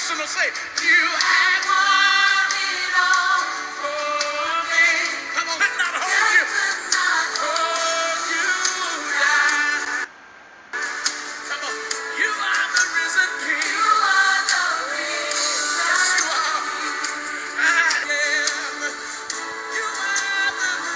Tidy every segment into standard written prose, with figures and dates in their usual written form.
personal. Say, you have won it all for me. Come on, let not hold you. Hold you down. Come on, you are the risen King. You are the risen. Yes, you are. I am. You are the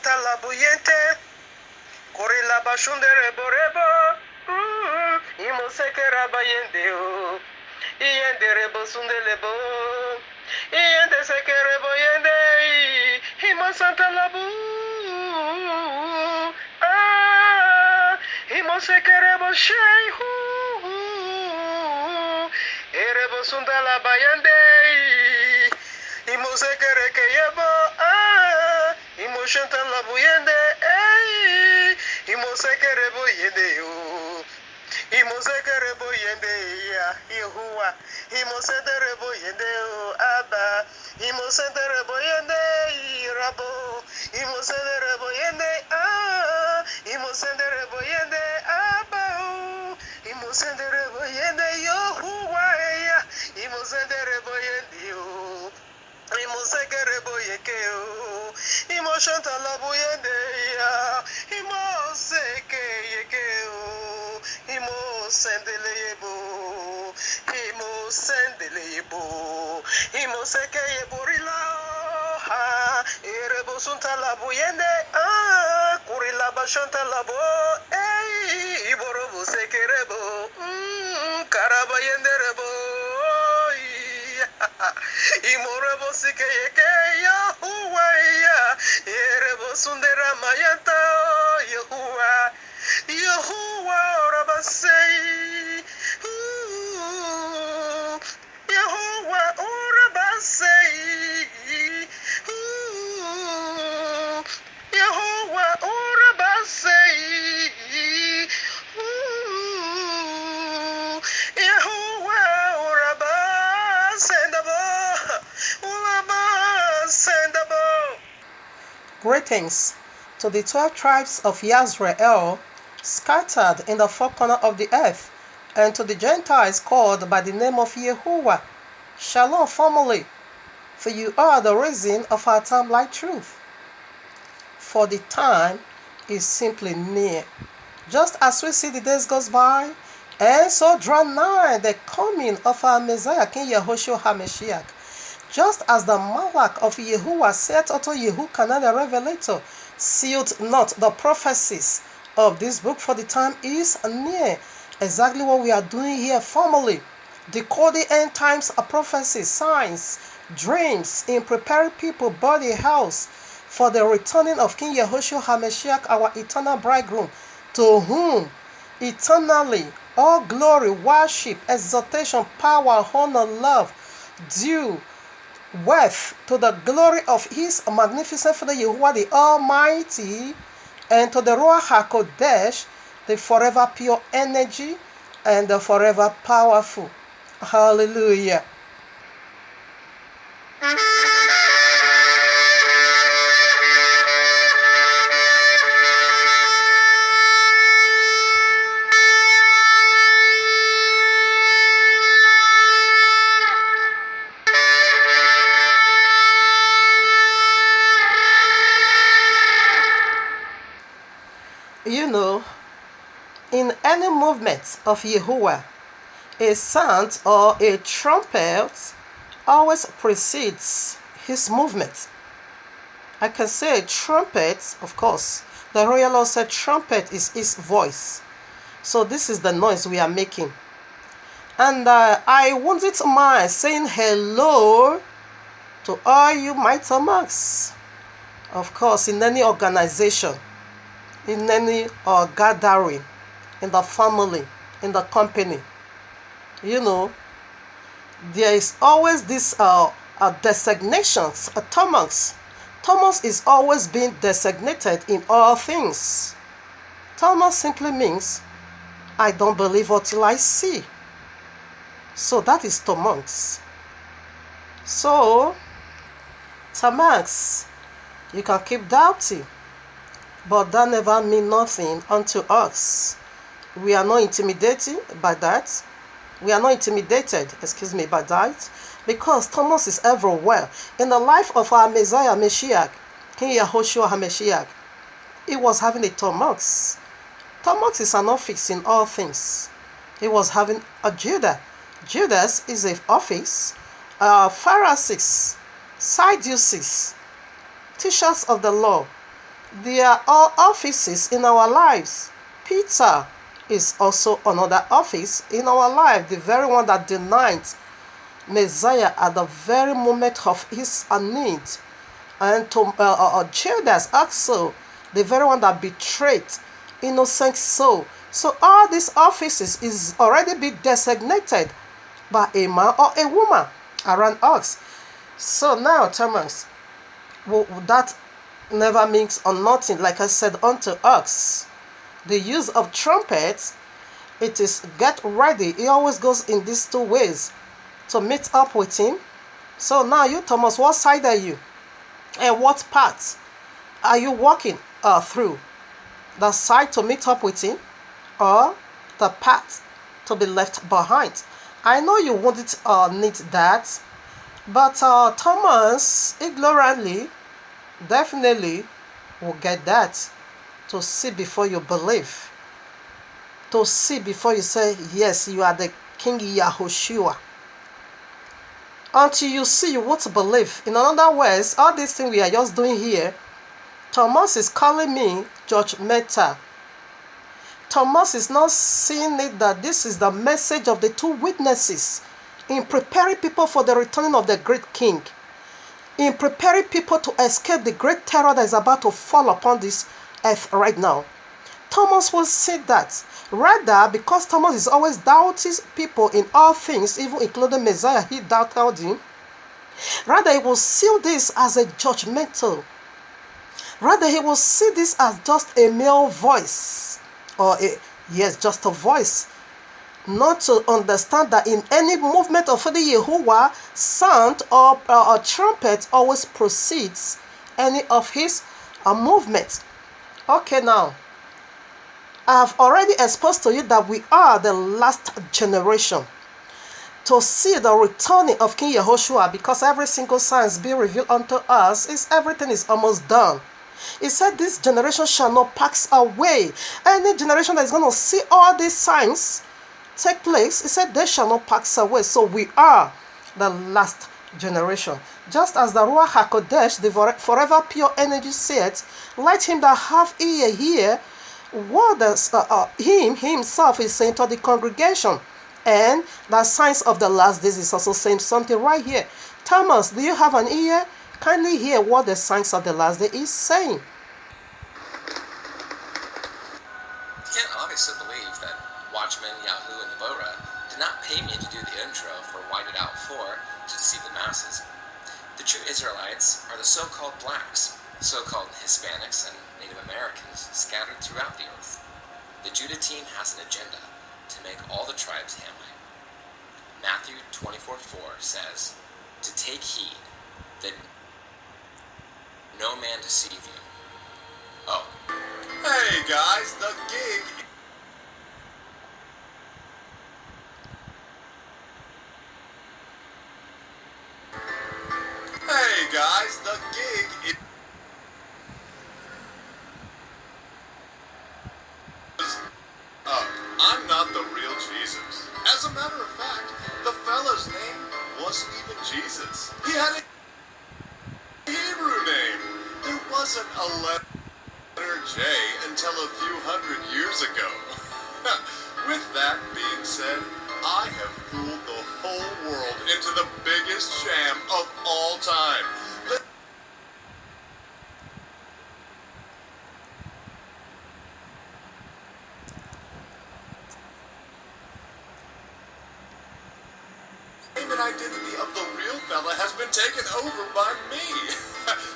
Santa la buyente, Corilla bashundere borebo, Imosekera bayende o, Iendere bosundelebo, Iende sekere boyende, Imo Santa la bu, Imosekere boshehu, Erebo sundala bayende, Imosekere keyebo, Imoshanta la buyende, Imosekere boyende o, Imosekere boyende ya Yehuwa, Imosekere boyende o Abba, Imosekere boyende Rabo, Imosekere boyende Imosekere boyende Abba, Imosekere boyende Yehuwa ya, Imosekere boyende o. Imosekere boyeke o, Imoshanta la boyende ya, Imoseke yeke o, Imosendele yebo, Imosendele yebo, Imoseke yeborila ha, Erebo sunta la boyende Kurila bashanta la bo, Iborobo sekerebo, Karabayende rebo. Imorebo sike yeke Yahuwa ya, Yerebo sundera mayanta Yahuwa, Yahuwa orabasei, Yahuwa orabasei, Yahuwa orabasei, Yahuwa orabasendabo. Greetings to the 12 tribes of Yisrael scattered in the four corners of the earth, and to the Gentiles called by the name of Yahuwah. Shalom, family, for you are the reason of our time-like truth. For the time is simply near. Just as we see the days goes by, and so draw nigh the coming of our Messiah, King Yehoshua HaMashiach. Just as the Malach of Yahuwah said unto Yehukanah the Revelator, sealed not the prophecies of this book, for the time is near. Exactly what we are doing here, family. Decoding end times prophecies, signs, dreams, in preparing people, body, house, for the returning of King Yehoshua HaMashiach, our eternal bridegroom, to whom eternally all glory, worship, exaltation, power, honor, love, due worth to the glory of his magnificent Father Yahuwah the Almighty, and to the Ruach HaKodesh, the forever pure energy and the forever powerful. Hallelujah. You know, in any movement of Yahuwah, a sound or a trumpet always precedes his movement. I can say trumpet, of course. The royal law said trumpet is his voice. So this is the noise we are making. And I wouldn't mind saying hello to all you mighty monks. Of course, in any organization, in any gathering, in the family, in the company, you know, there is always this designations. Thomas is always being designated in all things. Thomas simply means, I don't believe until I see. So that is Thomas. So, Thomas, you can keep doubting, but that never means nothing unto us. We are not intimidated by that. We are not intimidated, by that, because Thomas is everywhere. In the life of our Messiah, Mashiach, King Yehoshua HaMashiach, he was having a Thomas. Thomas is an office in all things. He was having a Judah. Judas is an office. Pharisees, Sadducees, teachers of the law, They are all offices in our lives. Peter is also another office in our life, the very one that denied Messiah at the very moment of his need. And to Judas also, the very one that betrayed innocent soul. So all these offices is already be designated by a man or a woman around us. So now, Thomas, that never means or nothing, like I said unto us. The use of trumpets, it is get ready. He always goes in these two ways to meet up with him. So now you, Thomas, what side are you? And what path are you walking through? The side to meet up with him or the path to be left behind? I know you wouldn't need that, but Thomas ignorantly definitely will get that. To see before you believe. To see before you say, yes, you are the King Yahushua. Until you see, you won't believe. In other words, all these things we are just doing here, Thomas is calling me judgmental. Thomas is not seeing it that this is the message of the two witnesses in preparing people for the returning of the great king, in preparing people to escape the great terror that is about to fall upon this earth right now. Thomas will say that. Rather, because Thomas is always doubting people in all things, even including Messiah, he doubted him. Rather, he will see this as a judgmental. Rather, he will see this as just a mere voice. Just a voice. Not to understand that in any movement of the Yehovah, sound or trumpet always precedes any of his movements. Okay, now, I have already exposed to you that we are the last generation to see the returning of King Yehoshua, because every single sign is being revealed unto us. Everything is almost done. He said this generation shall not pass away. Any generation that is going to see all these signs take place, he said they shall not pass away. So we are the last generation. Just as the Ruach HaKodesh, the forever pure energy, said, let him that have ear hear what him himself is saying to the congregation. And the signs of the last days is also saying something right here. Thomas, do you have an ear? Kindly hear what the signs of the last day is saying. You can't obviously believe that Watchman, Yahoo, and Deborah did not pay me to do the intro for White It Out 4 to deceive the masses. The true Israelites are the so-called blacks, so-called Hispanics, and Native Americans scattered throughout the earth. The Judah team has an agenda to make all the tribes Hamite. Matthew 24:4 says, to take heed that no man deceive you. Oh. Hey guys, the gig. Hey guys, the gig is... I'm not the real Jesus. As a matter of fact, the fella's name wasn't even Jesus. He had a Hebrew name. There wasn't a letter J until a few hundred years ago. With that being said, I have fooled the whole world into the biggest sham of all time. The identity of the real fella has been taken over by me.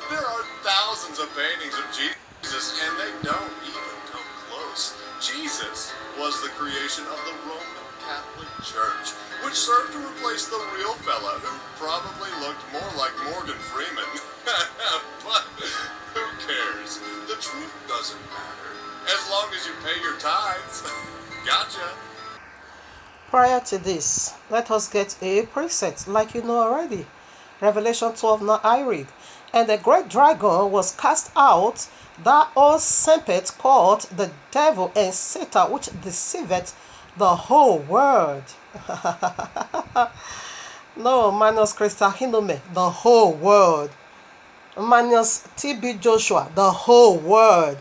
There are thousands of paintings of Jesus, and they don't even come close. Jesus was the creation of the Roman Catholic Church, which served to replace the real fella, who probably looked more like Morgan Freeman. But who cares? The truth doesn't matter, as long as you pay your tithes. Gotcha. Prior to this, let us get a preset like you know already. Revelation 12, now I read. And the great dragon was cast out, that old serpent called the devil and Satan, which deceiveth the whole world. No, Manos Christa Hinome, the whole world. Manius T.B. Joshua, the whole word.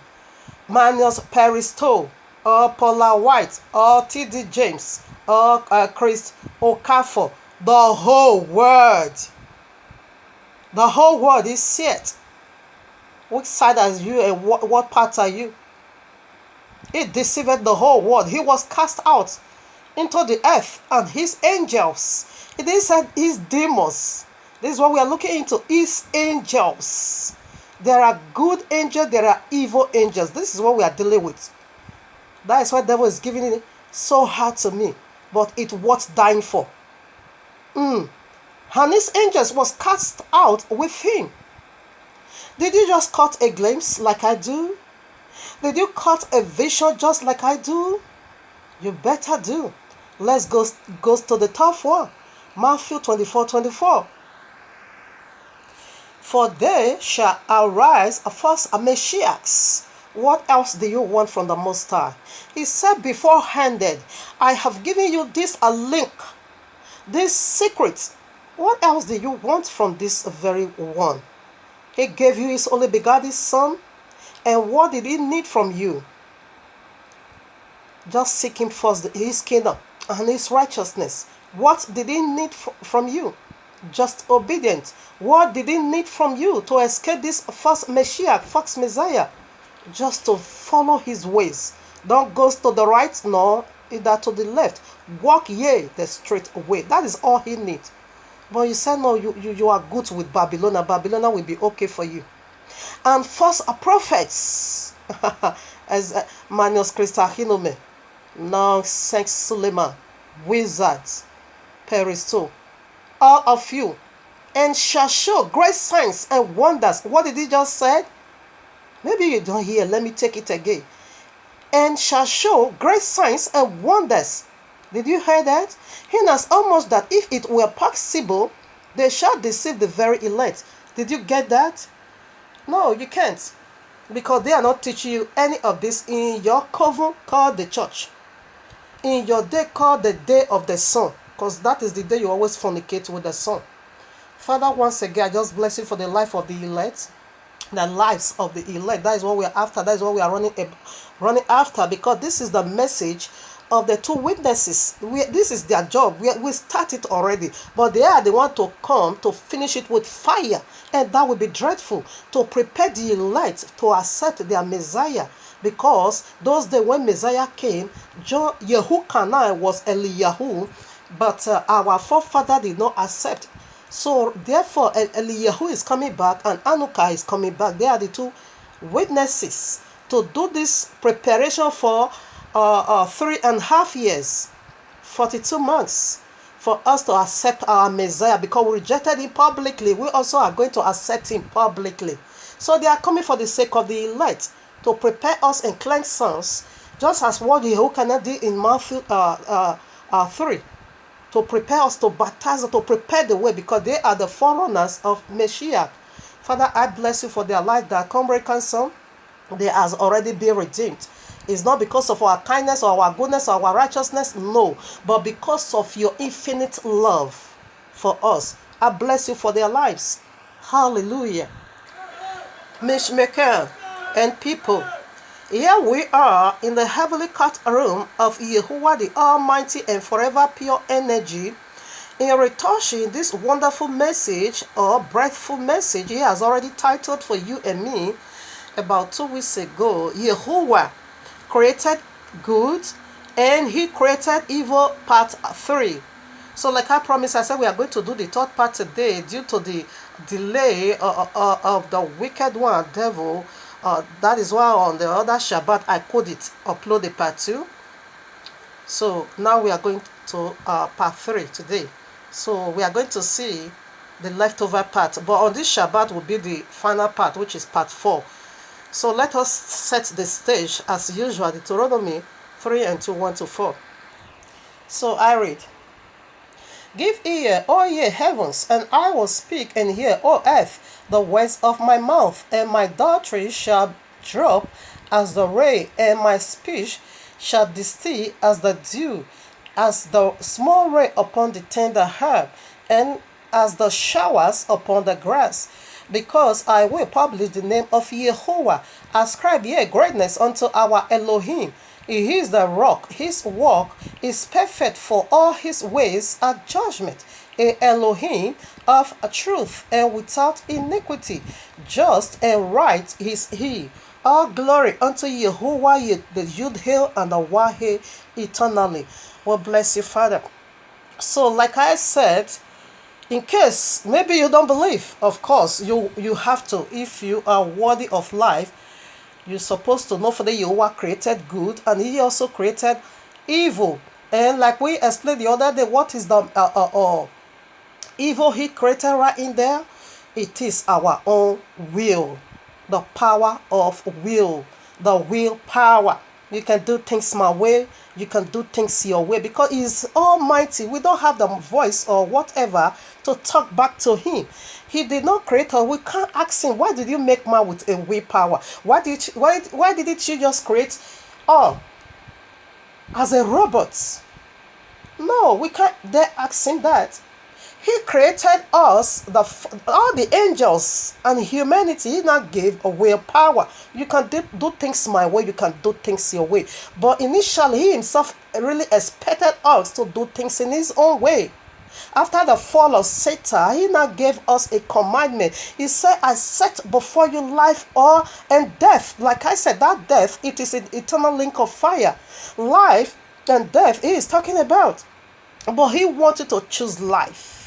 Manius Peristo, or Paula White, or T.D. James, or Chris Okafor, the whole word. The whole word is set. Which side are you and what part are you? He deceived the whole world. He was cast out into the earth, and his angels. It is said his demons. This is what we are looking into. His angels. There are good angels, there are evil angels. This is what we are dealing with. That is why the devil is giving it so hard to me. But it's worth dying for. And his angels was cast out with him. Did you just caught a glimpse like I do? Did you caught a vision just like I do? You better do. Let's go to the tough one. Matthew 24:24. For they shall arise false Messiahs. What else do you want from the Most High? He said beforehanded, I have given you this a link, this secret. What else do you want from this very one? He gave you his only begotten Son. And what did he need from you? Just seek him first, his kingdom and his righteousness. What did he need from you? Just obedience. What did he need from you to escape this false Messiah, false Messiah? Just to follow his ways. Don't go to the right nor either to the left. Walk ye the straight way. That is all he needs. But you say no, you are good with Babylon. Babylon will be okay for you. And false prophets, as Manius Christahinome, Nonsense Suleiman, wizards, Peristo, all of you, and shall show great signs and wonders. What did he just say? Maybe you don't hear. Let me take it again. And shall show great signs and wonders. Did you hear that? He knows almost that if it were possible, they shall deceive the very elect. Did you get that? No, you can't. Because they are not teaching you any of this in your coven called the church. In your day called the day of the sun. Because that is the day you always fornicate with the sun. Father, once again, I just bless you for the life of the elect. The lives of the elect. That is what we are after. That is what we are running after. Because this is the message of the two witnesses. This is their job. We started already, but they are the one to come to finish it with fire, and that will be dreadful, to prepare the elect to accept their Messiah. Because those days when Messiah came, Yehukanai was Eliyahu, but our forefather did not accept. So therefore Eliyahu is coming back and Anuka is coming back. They are the two witnesses to do this preparation for 3.5 years, 42 months, for us to accept our Messiah. Because we rejected him publicly, we also are going to accept him publicly. So they are coming for the sake of the elect, to prepare us and cleanse us, just as what Yehokanah did in Matthew 3, to prepare us, to baptize us, to prepare the way, because they are the forerunners of Messiah. Father, I bless you for their life, that come reconcile. They has already been redeemed. It's not because of our kindness or our goodness or our righteousness, no, but because of your infinite love for us. I bless you for their lives. Hallelujah. Mishmaker and people, here we are in the heavenly courtroom of Yahuwah the Almighty and forever pure energy, in retouching this wonderful message or breathful message he has already titled for you and me about 2 weeks ago. Yahuwah created good and he created evil, part 3. So like I promised, I said we are going to do the third part today due to the delay of the wicked one, devil. That is why on the other Shabbat I could upload the part 2. So now we are going to part 3 today. So we are going to see the leftover part, but on this Shabbat will be the final part, which is part 4. So let us set the stage as usual, Deuteronomy 3:2, 1-4. So I read, Give ear, O ye heavens, and I will speak, and hear, O earth, the words of my mouth, and my doctrine shall drop as the rain, and my speech shall distill as the dew, as the small rain upon the tender herb, and as the showers upon the grass. because I will publish the name of Yehovah. Ascribe ye greatness unto our Elohim. He is the rock. His work is perfect, for all his ways are judgment. A Elohim of truth and without iniquity. Just and right is he. All glory unto Yehovah, the Yud Hail and the Waheh eternally. Well, bless you, Father. So, like I said, in case maybe you don't believe, of course you have to. If you are worthy of life, you're supposed to know for the Yehovah created good and he also created evil. And like we explained the other day, what is the evil he created right in there? It is our own will, the power of will, the will power. You can do things my way, you can do things your way, because he's almighty. We don't have the voice or whatever to talk back to him. He did not create us. We can't ask him, why did you make man with a will power? Why didn't you just create all as a robot? No, we can't dare ask him that. He created us, all the angels and humanity. He now gave a will power. You can do things my way, you can do things your way. But initially, he himself really expected us to do things in his own way. After the fall of Satan, he now gave us a commandment. He said, I set before you life and death. Like I said, that death, it is an eternal link of fire. Life and death, he is talking about. But he wanted to choose life.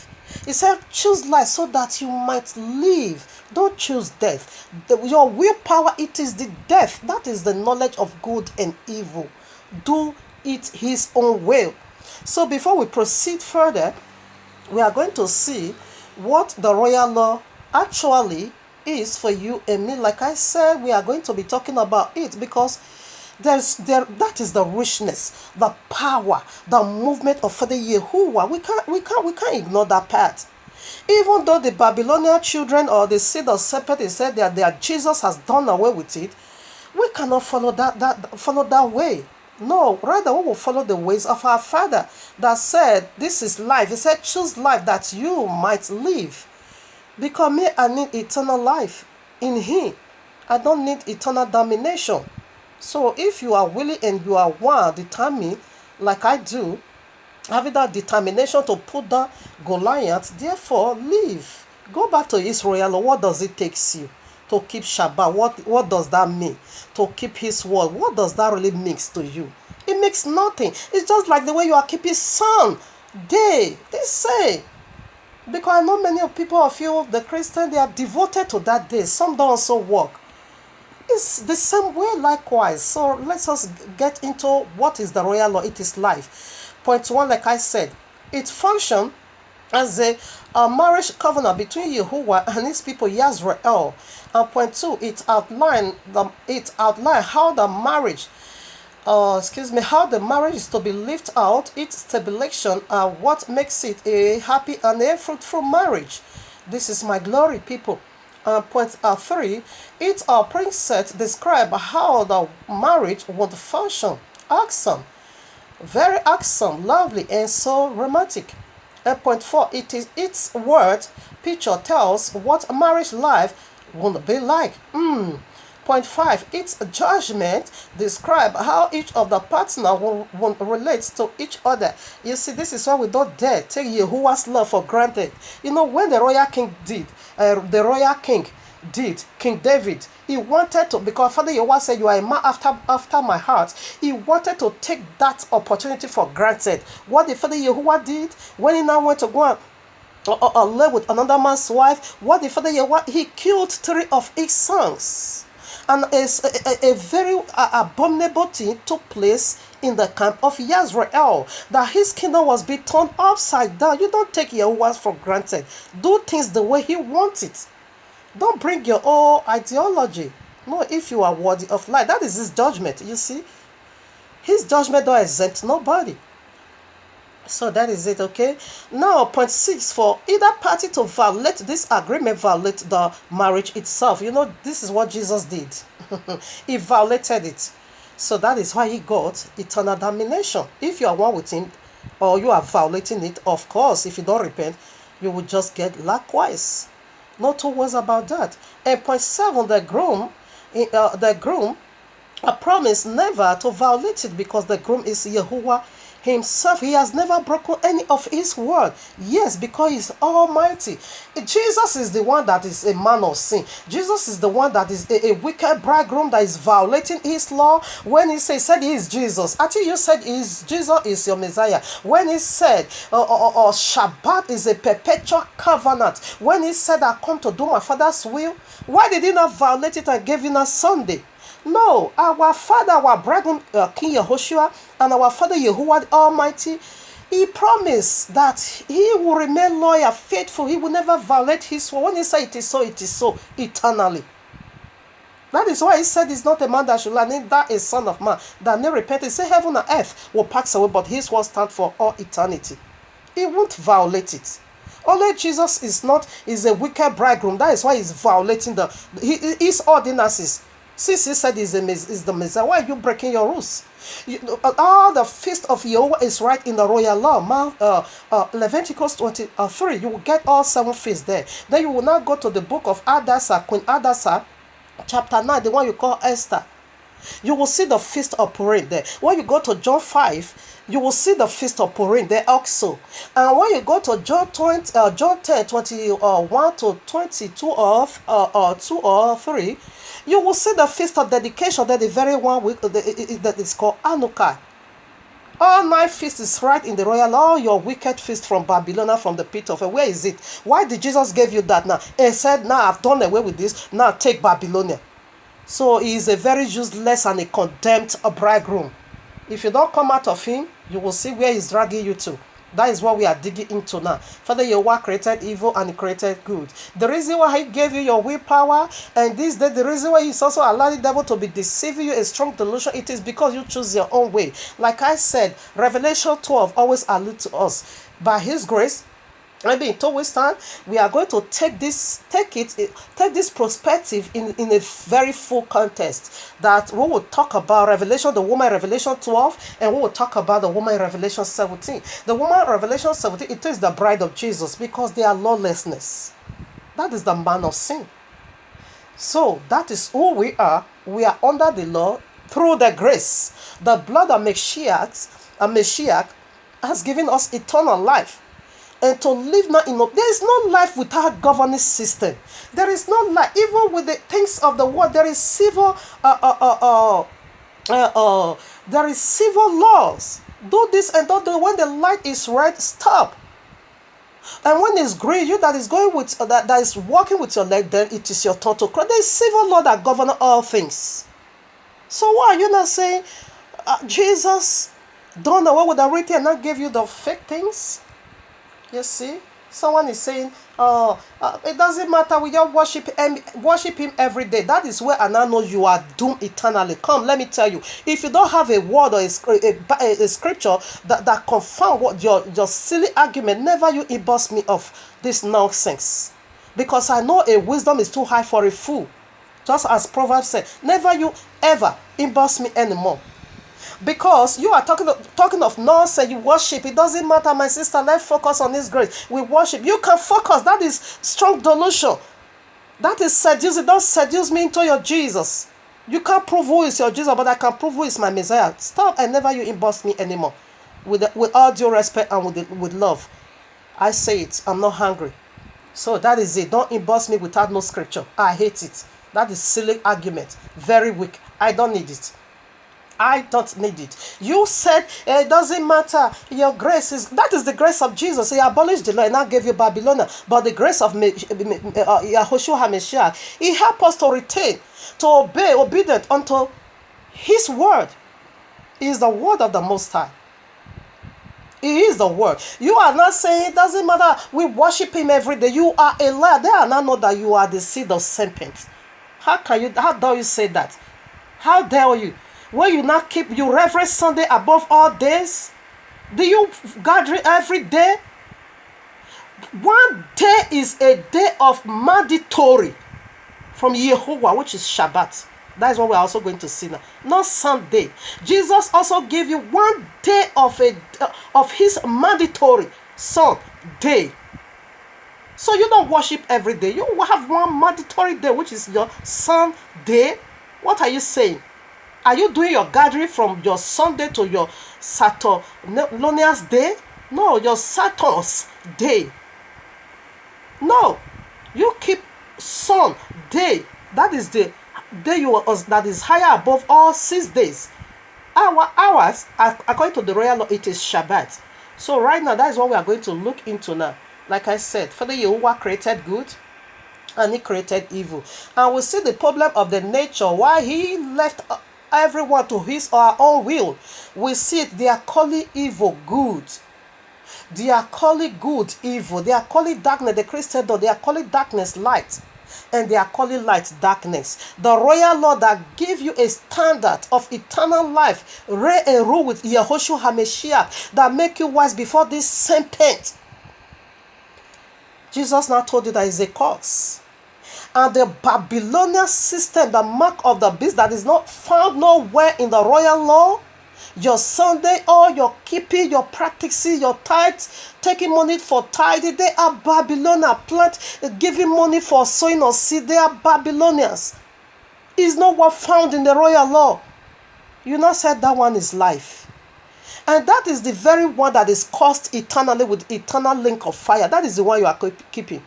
He said, choose life so that you might live. Don't choose death. Your willpower, it is the death. That is the knowledge of good and evil. Do it his own will. So before we proceed further, we are going to see what the royal law actually is for you and me. Like I said, we are going to be talking about it because that is the richness, the power, the movement of Father Yehovah. We can't ignore that part. Even though the Babylonian children or the seed of serpent is said that Jesus has done away with it, we cannot follow that way. No, rather we will follow the ways of our Father that said, this is life. He said, choose life that you might live. Because me, I need eternal life in him. I don't need eternal domination. So if you are willing and you are determined, like I do, having that determination to put down Goliath, therefore live. Go back to Israel. What does it take you to keep Shabbat? What does that mean? To keep his word. What does that really mean to you? It makes nothing. It's just like the way you are keeping sun, day. They say. Because I know many of people of you, the Christian, they are devoted to that day. Some don't also work. It's the same way likewise. So let us get into what is the royal law. It is life. Point one, like I said, it functions as a marriage covenant between Yehovah and his people Yisrael. And point two, it outline how the marriage how the marriage is to be lived out, its stipulation, and what makes it a happy and a fruitful marriage. This is my glory, people. Point three, its princess describe how the marriage would function. Awesome, very awesome, lovely, and so romantic. And point four, its word picture tells what marriage life would be like. Point five, its judgment describe how each of the partner will relate to each other. You see, this is why we don't dare take Yehovah's love for granted. You know, when the royal king did, King David, he wanted to, because Father Yehovah said, you are a man after my heart. He wanted to take that opportunity for granted. What the Father Yehovah did, when he now went to go and live with another man's wife, what the Father Yehovah, he killed 3 of his sons. And a very abominable thing took place in the camp of Yisrael, that his kingdom was being turned upside down. You don't take your words for granted. Do things the way he wants it. Don't bring your own ideology. No, if you are worthy of life, that is his judgment. You see, his judgment don't exempt nobody. So that is it, okay? Now, point 6, for either party to violate this agreement, violate the marriage itself. You know, this is what Jesus did. He violated it. So that is why he got eternal damnation. If you are one with him, or you are violating it, of course, if you don't repent, you will just get likewise. No two words about that. And point seven, the groom promised never to violate it because the groom is Yahuwah himself. He has never broken any of his word. Yes, because he's almighty. Jesus is the one that is a man of sin. Jesus is the one that is a wicked bridegroom that is violating his law. When he said he is Jesus, I think you said Jesus is your Messiah. When he said Shabbat is a perpetual covenant, when he said I come to do my father's will, why did he not violate it and give in us Sunday? No, our Father, our bridegroom, King Yehoshua, and our Father Yahuwah Almighty, he promised that he will remain loyal, faithful. He will never violate his word. When he said it is so eternally. That is why he said he's not a man that should lie, neither a son of man that may repent. He said heaven and earth will pass away, but his word stands for all eternity. He won't violate it. Only Jesus is a wicked bridegroom. That is why he's violating his ordinances. Since he said he's the Messiah, why are you breaking your rules? All the feast of Yahweh is right in the royal law. Leviticus 23, you will get all 7 feasts there. Then you will now go to the book of Adasa, Queen Adasa, chapter 9, the one you call Esther. You will see the feast of Purim there. When you go to John 5, you will see the feast of Purim there also. And when you go to John 10, 21 to 22 or 2 or 3, you will see the feast of dedication, that the very one that is called Hanukkah. All 9 feasts is right in the royal law. Your wicked feast from Babylon, from the pit of hell. Where is it? Why did Jesus give you that now? He said, now I've done away with this. Now take Babylonia. So he is a very useless and a condemned bridegroom. If you don't come out of him, you will see where he's dragging you to. That is what we are digging into now. Father, Yahweh created evil and he created good. The reason why he gave you your willpower, and this day, the reason why he's also allowed the devil to be deceiving you, a strong delusion, it is because you choose your own way. Like I said, Revelation 12 always alludes to us. By his grace, maybe in 2 weeks' time, we are going to take this perspective in a very full context. That we will talk about Revelation, the woman in Revelation 12, and we will talk about the woman in Revelation 17. The woman in Revelation 17, it is the bride of Jesus because they are lawlessness. That is the man of sin. So that is who we are. We are under the law through the grace. The blood of Mashiach has given us eternal life. And to live now there is no life without governing system. There is no life even with the things of the world. There is civil there is civil laws. Do this and don't do. When the light is red, stop. And when it's green, you that is going with that is walking with your leg, then it is your turn to cry. There is civil law that govern all things. So why are you not saying Jesus done away with the written and not give you the fake things? You see, someone is saying, it doesn't matter, we just worship him every day. That is where I now know you are doomed eternally. Come, let me tell you, if you don't have a word or a scripture that confirm what your silly argument, never you inbox me of this nonsense. Because I know a wisdom is too high for a fool. Just as Proverbs said, never you ever inbox me anymore. Because you are talking of nonsense, you worship. It doesn't matter, my sister. Let's focus on His grace. We worship. You can focus. That is strong delusion. That is seducing. Don't seduce me into your Jesus. You can't prove who is your Jesus, but I can prove who is my Messiah. Stop and never you inbox me anymore. With all due respect and with love, I say it. I'm not hungry. So that is it. Don't inbox me without no scripture. I hate it. That is silly argument. Very weak. I don't need it. I don't need it. You said it doesn't matter. Your grace that is the grace of Jesus. He abolished the law and now gave you Babylon. But the grace of Yahushua HaMashiach, He helped us to retain, to obey, obedient unto His word. He is the word of the Most High. He is the word. You are not saying it doesn't matter. We worship Him every day. You are a liar. They are not know that you are the seed of serpents. How dare you say that? How dare you? When you not you reverence Sunday above all days? Do you gather every day? One day is a day of mandatory from Yehovah, which is Shabbat. That is what we're also going to see now. Not Sunday. Jesus also gave you one day of His mandatory Sunday. So you don't worship every day. You have one mandatory day, which is your Sunday. What are you saying? Are you doing your gathering from your Sunday to your Saturnalian day? No, your Saturn's day. No, you keep Sunday. That is the day that is higher above all 6 days. Our hours, according to the royal law, it is Shabbat. So right now, that is what we are going to look into now. Like I said, Father Yehovah created good and he created evil. And we see the problem of the nature, why he left everyone to his or her own will. We see it, they are calling evil good. They are calling good evil. They are calling darkness, the Christendom, they are calling darkness light. And they are calling light darkness. The royal law that give you a standard of eternal life, reign and rule with Yehoshua HaMashiach, that make you wise before this serpent. Jesus now told you that is a curse. And the Babylonian system, the mark of the beast that is not found nowhere in the royal law, your Sunday, all your keeping, your practicing, your tithes, taking money for tithing, they are Babylonian. Plant, giving money for sowing or seed, they are Babylonians. It's not what found in the royal law. You now said that one is life. And that is the very one that is cursed eternally with eternal link of fire. That is the one you are keeping.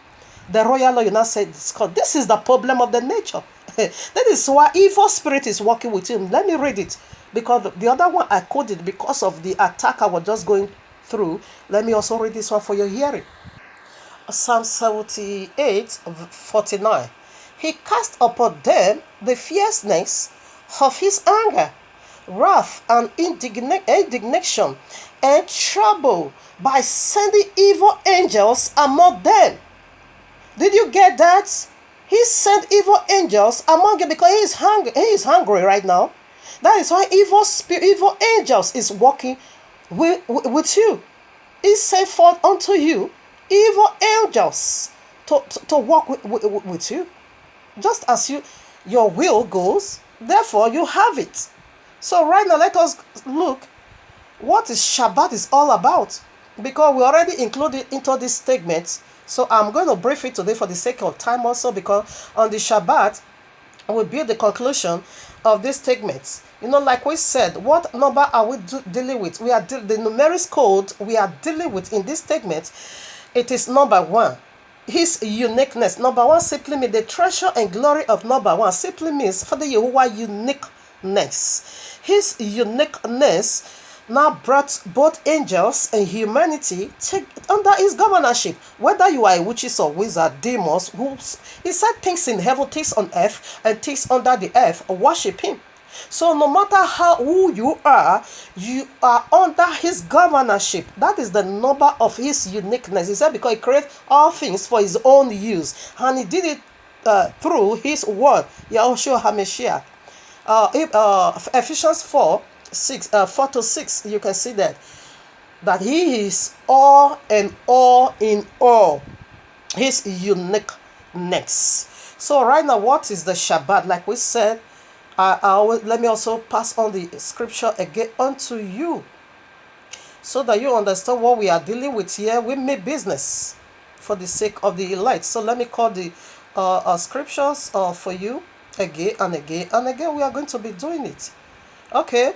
The royal law, you now said it's called. This is the problem of the nature. That is why evil spirit is working with him. Let me read it. Because the other one I quoted because of the attack I was just going through. Let me also read this one for your hearing. Psalm 78:49. He cast upon them the fierceness of his anger, wrath and indignation, and trouble by sending evil angels among them. Did you get that? He sent evil angels among you because he is hungry right now. That is why evil angels is working with you. He sent forth unto you evil angels to work with you. Just as your will goes, therefore you have it. So right now let us look what is Shabbat is all about. Because we already included into this statement. So I'm going to brief it today for the sake of time also, because on the Shabbat, we build the conclusion of this statement. Like we said, what number are we dealing with? We are the numeric code we are dealing with in this statement. It is number 1. His uniqueness. Number 1 simply means the treasure and glory of number 1 simply means for the Yehovah uniqueness. His uniqueness now brought both angels and humanity under his governorship. Whether you are a witches or wizard, demons, he said things in heaven, things on earth, and things under the earth, worship him. So no matter who you are under his governorship. That is the number of his uniqueness. He said because he created all things for his own use. And he did it through his word, Yahushua HaMashiach. Ephesians 4:6, you can see that he is all and all in all. His uniqueness. So right now, what is the Shabbat? Like we said, let me also pass on the scripture again unto you, so that you understand what we are dealing with here. We make business for the sake of the elect. So let me call the scriptures for you again and again and again. We are going to be doing it. Okay.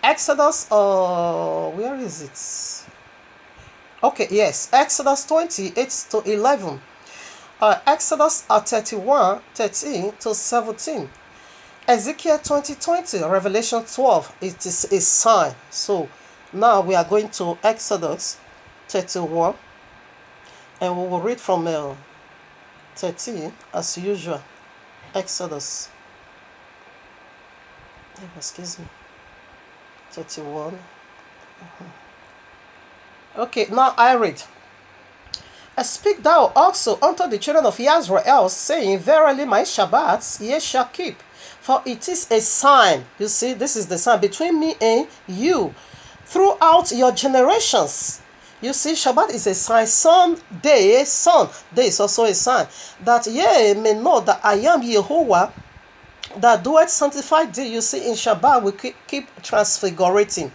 Exodus, where is it? Okay, yes, Exodus 28-11. Exodus 31:13-17. Ezekiel 20:20. Revelation 12. It is a sign. So now we are going to Exodus 31, and we will read from 13 as usual. Exodus. Excuse me. 31. Okay, now I read. Speak thou also unto the children of Israel, saying, Verily my Shabbats ye shall keep, for it is a sign. You see, this is the sign between me and you throughout your generations. You see, Shabbat is a sign. Sunday is also a sign, that ye may know that I am Yehovah, that doeth sanctify thee. You see, in Shabbat we keep transfigurating.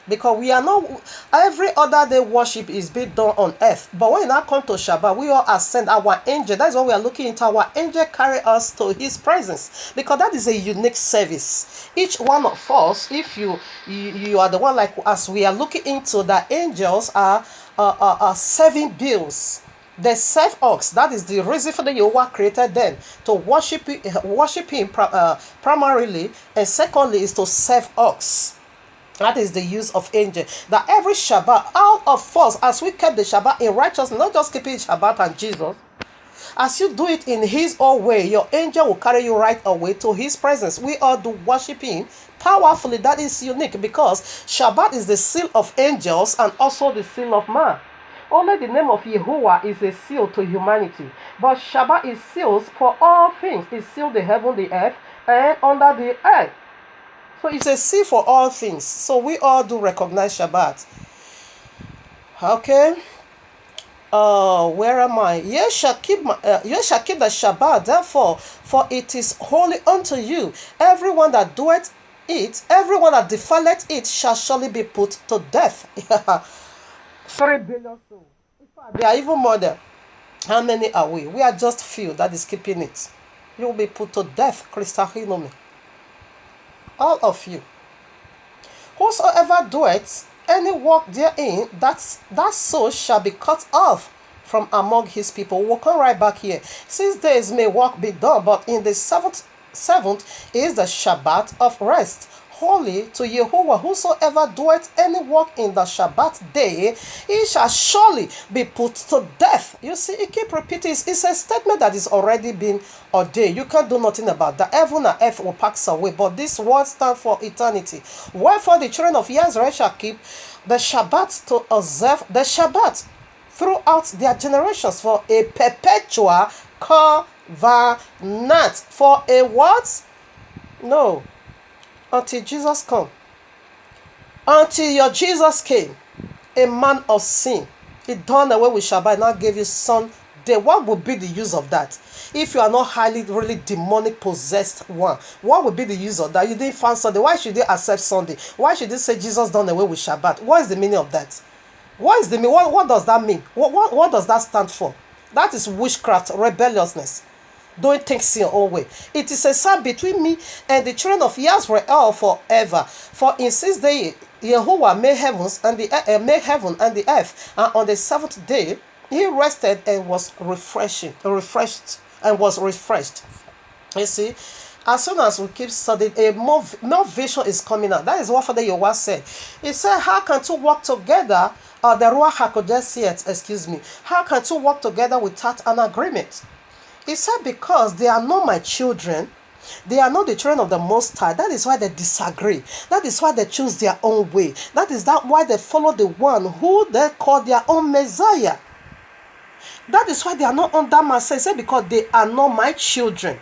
Because we are not, every other day worship is being done on earth, but when it now come to Shabbat, we all ascend our angel. That's what we are looking into. Our angel carry us to his presence, because that is a unique service. Each one of us, if you are the one, like as we are looking into, the angels are serving bills. They serve us. That is the reason for the Jehovah created them, to worship him primarily, and secondly is to serve us. That is the use of angel. That every Shabbat, all of us, as we kept the Shabbat in righteousness, not just keeping Shabbat and Jesus, as you do it in his own way, your angel will carry you right away to his presence. We all do worship him powerfully. That is unique, because Shabbat is the seal of angels and also the seal of man. Only the name of Yehovah is a seal to humanity, but Shabbat is seals for all things. It seals the heaven, the earth, and under the earth. So it's a seal for all things. So we all do recognize Shabbat. Okay. Where am I? You shall keep the Shabbat, therefore, for it is holy unto you. Everyone that doeth it, everyone that defileth it, shall surely be put to death. 3 billion souls. In fact, there are even more than. How many are we? We are just few that is keeping it. You will be put to death, Christahinomi. All of you. Whosoever doeth any work therein, that soul shall be cut off from among his people. We'll come right back here. 6 days may work be done, but in the seventh is the Shabbat of rest, holy to Jehovah. Whosoever doeth any work in the Shabbat day, he shall surely be put to death. You see, it keep repeating. It's a statement that is already been ordained. You can't do nothing about that. Heaven and earth will pass away, but this word stands for eternity. Wherefore the children of Israel shall keep the Shabbat, to observe the Shabbat throughout their generations, for a perpetual covenant. For a what? No. Until Jesus come. Until your Jesus came, a man of sin, he done away with Shabbat, now gave you Sunday. What would be the use of that? If you are not highly, really demonic possessed one, what would be the use of that? You didn't find Sunday. Why should they accept Sunday? Why should they say Jesus done away with Shabbat? What is the meaning of that? What is the meaning? What does that mean? What does that stand for? That is witchcraft, rebelliousness. Don't think in your own way. It is a sign between me and the children of Israel forever. For in 6 days Jehovah made heaven and the earth, and on the 7th day he rested and was refreshed. You see, as soon as we keep studying, a more vision is coming out. That is what Father Yahweh said. He said, how can two work together? The Ruach HaKodesh said, excuse me. How can two work together without an agreement? He said, because they are not my children. They are not the children of the Most High. That is why they disagree. That is why they choose their own way. That is why they follow the one who they call their own Messiah. That is why they are not under my say. Say because they are not my children.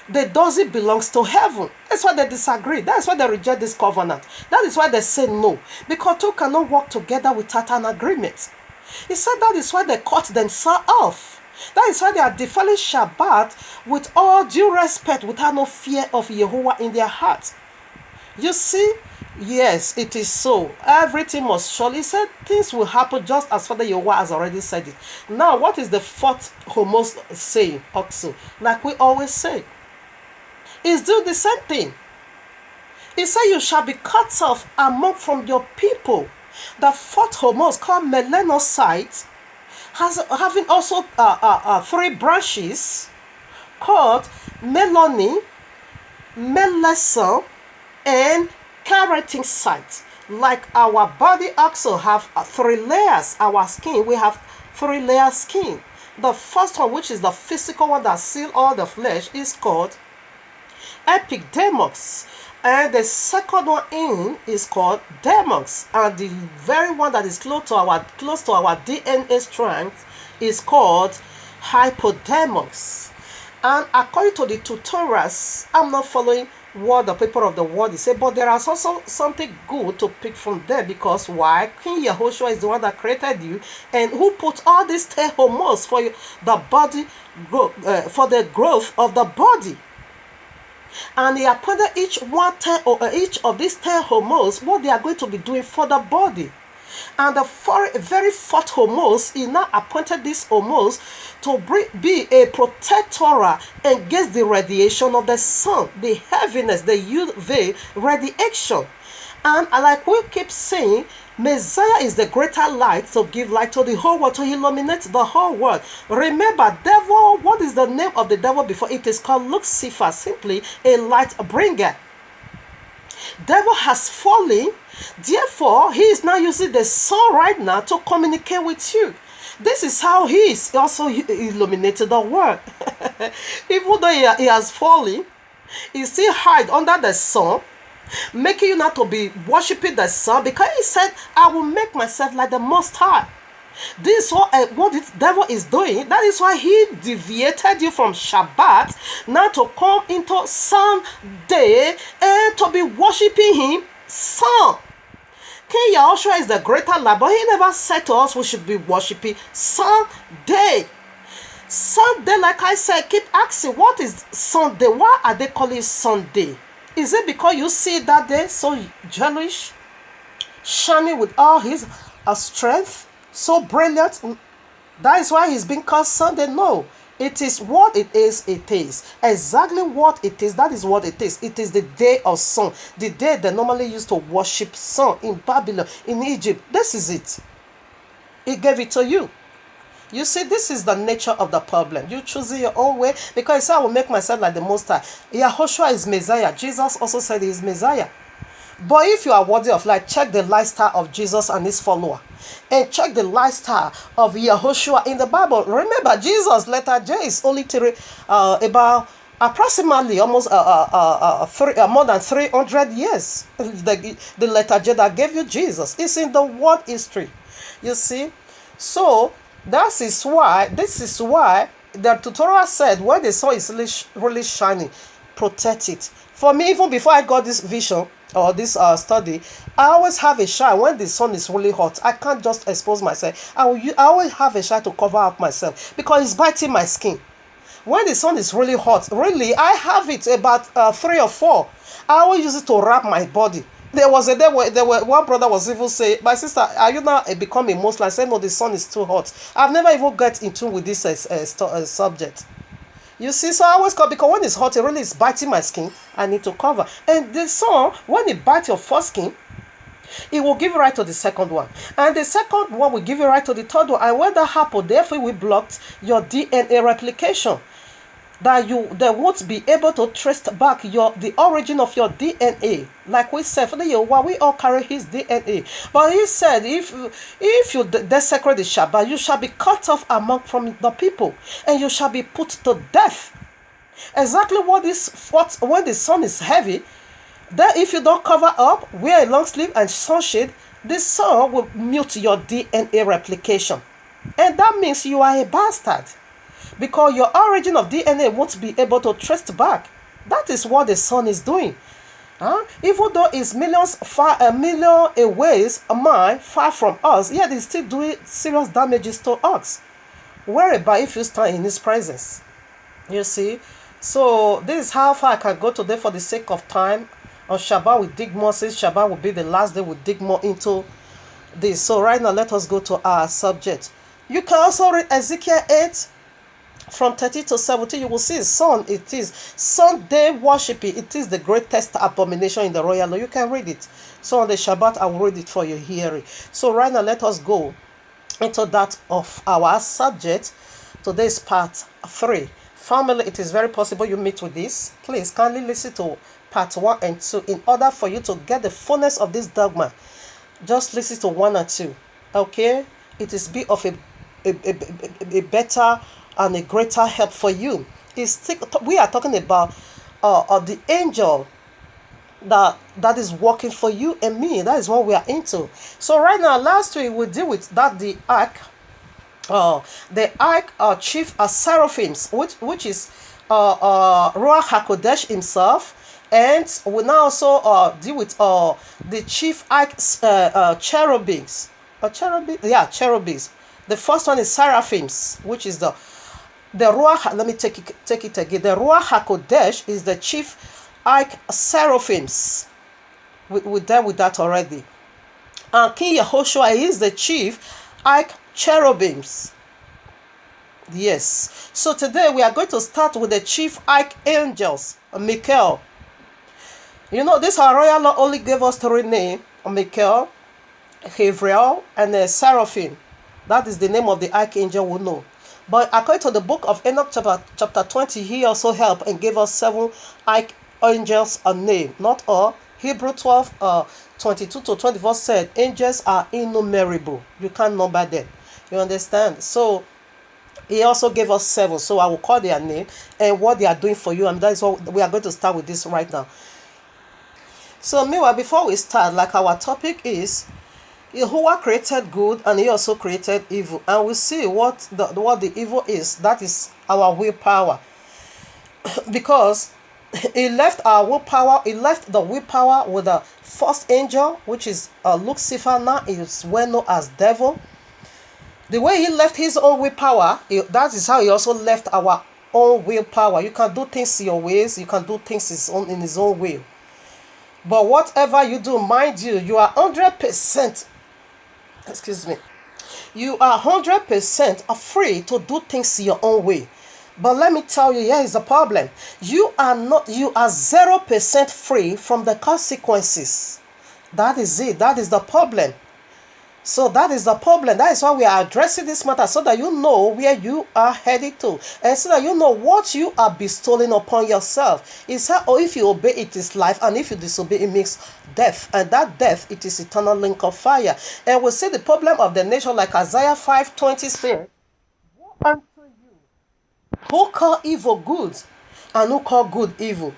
The doesn't belongs to heaven. That's why they disagree. That's why they reject this covenant. That is why they say no. Because two cannot work together without an agreement. He said that is why they cut themselves off. That is why they are defiling Shabbat with all due respect, without no fear of Jehovah in their heart. You see, yes, it is so. Everything must surely. He said things will happen just as Father Jehovah has already said it. Now, what is the fourth homos saying also? Like we always say, is do the same thing. He said you shall be cut off from your people. The fourth homos called melanocyte, having also 3 branches called melony, melesa, and keratinocyte. Like our body also have 3 layers. Our skin, we have 3 layers skin. The first one, which is the physical one that seals all the flesh, is called epidermis. And the second one in is called dermis, and the very one that is close to our DNA strand is called hypodermis. And according to the tutorials, I'm not following what the people of the world is saying, but there is also something good to pick from there, because why? King Yahushua is the one that created you, and who put all these 10 hormones for the body, for the growth of the body. And he appointed each of these 10 hormones what they are going to be doing for the body. And the very fourth hormones, he now appointed these hormones to be a protector against the radiation of the sun, the heaviness, the UV radiation. And like we keep saying, Messiah is the greater light to give light to the whole world, to illuminate the whole world. Remember, devil, what is the name of the devil before? It is called Lucifer, simply a light bringer. Devil has fallen, therefore he is now using the sun right now to communicate with you. This is how he is also illuminated the world. Even though he has fallen, he still hide under the sun, making you not to be worshiping the sun, because he said, I will make myself like the Most High. This is what the devil is doing. That is why he deviated you from Shabbat now to come into Sunday and to be worshiping him sun. King Yahushua is the greater light, but he never said to us we should be worshiping Sunday. Sunday, like I said, keep asking, what is Sunday? Why are they calling it Sunday? Is it because you see that day so jellish, shining with all his strength, so brilliant? That is why he's being called Sunday? No. It is what it is, it is. Exactly what it is, that is what it is. It is the day of sun. The day they normally used to worship sun in Babylon, in Egypt. This is it. He gave it to you. You see, this is the nature of the problem. You choose your own way, because he said, I will make myself like the Most High. Yahushua is Messiah. Jesus also said he is Messiah. But if you are worthy of life, check the lifestyle of Jesus and his follower. And check the lifestyle of Yahushua in the Bible. Remember, Jesus' letter J is only about approximately almost more than 300 years. The letter J that gave you Jesus is in the world history. You see? So, this is why the tutorial said, when the sun is really shining, protect it. For me, even before I got this vision or this study, I always have a shine when the sun is really hot. I can't just expose myself. I always have a shine to cover up myself, because it's biting my skin. When the sun is really hot, really, I have it about 3 or 4. I always use it to wrap my body. There was a day where one brother was even saying, my sister, are you now becoming Muslim? I said, no, the sun is too hot. I've never even got into with this subject. You see, so I always call, because when it's hot, it really is biting my skin. I need to cover. And the sun, when it bites your first skin, it will give you right to the second one. And the second one will give you right to the third one. And when that happens, therefore, we blocked your DNA replication. That they won't be able to trace back the origin of your DNA. Like we said, for the Yehovah, we all carry his DNA. But he said, if you desecrate the Shabbat, you shall be cut off from the people, and you shall be put to death. Exactly when the sun is heavy, then if you don't cover up, wear a long sleeve and sunshade, the sun will mute your DNA replication. And that means you are a bastard, because your origin of DNA won't be able to trace back. That is what the sun is doing. Even though it's a million ways a mile far from us, yet it's still doing serious damages to us. Worry about if you stand in his presence. You see? So this is how far I can go today for the sake of time. On Shabbat we dig more, since Shabbat will be the last day we dig more into this. So right now let us go to our subject. You can also read Ezekiel 8 from 30 to 17. You will see sun. It is Sunday worshiping. It is the greatest abomination in the royal law. You can read it. So on the Shabbat, I will read it for your hearing. So right now, let us go into that of our subject. Today's part 3. Family, it is very possible you meet with this. Please kindly listen to part 1 and 2 in order for you to get the fullness of this dogma. Just listen to 1 and 2. Okay? It is be of a better and a greater help for you. We are talking about the angel that is working for you and me. That is what we are into. So right now, last week we deal with that the ark chief seraphims, which is Ruach HaKodesh himself, and we now also deal with the chief ark cherubims. Cherubims. The first one is seraphims, which is the Ruach. Let me take it again. The Ruach HaKodesh is the chief seraphims. We dealt with that already. And King Yehoshua is the chief cherubims. Yes. So today we are going to start with the chief archangels, Michael. You know, this our royal Lord only gave us 3 names: Michael, Gabriel, and Seraphim. That is the name of the archangel we know. But according to the book of Enoch chapter 20, he also helped and gave us 7 archangels a name. Not all. Hebrew 12, 22 to 24 said angels are innumerable. You can't number them. You understand? So he also gave us 7. So I will call their name and what they are doing for you. And that is what we are going to start with this right now. So meanwhile, before we start, like our topic is, Yahuwah created good and he also created evil. And we see what the evil is. That is our willpower. Because he left our willpower, he left the willpower with the first angel, which is Lucifer. Now is well known as devil. The way he left his own willpower, that is how he also left our own willpower. You can do things your ways, you can do things in his own way. But whatever you do, mind you, you are 100%, you are 100% free to do things your own way. But let me tell you, here is the problem. You are 0% free from the consequences. That is it. That is the problem. So that is the problem. That is why we are addressing this matter, so that you know where you are headed to, and so that you know what you are bestowing upon yourself. It's how, or if you obey, it is life, and if you disobey, it makes death, and that death, it is eternal link of fire. And we see the problem of the nation, like Isaiah 5:20 says, "Woe unto you who call evil good, and who call good evil,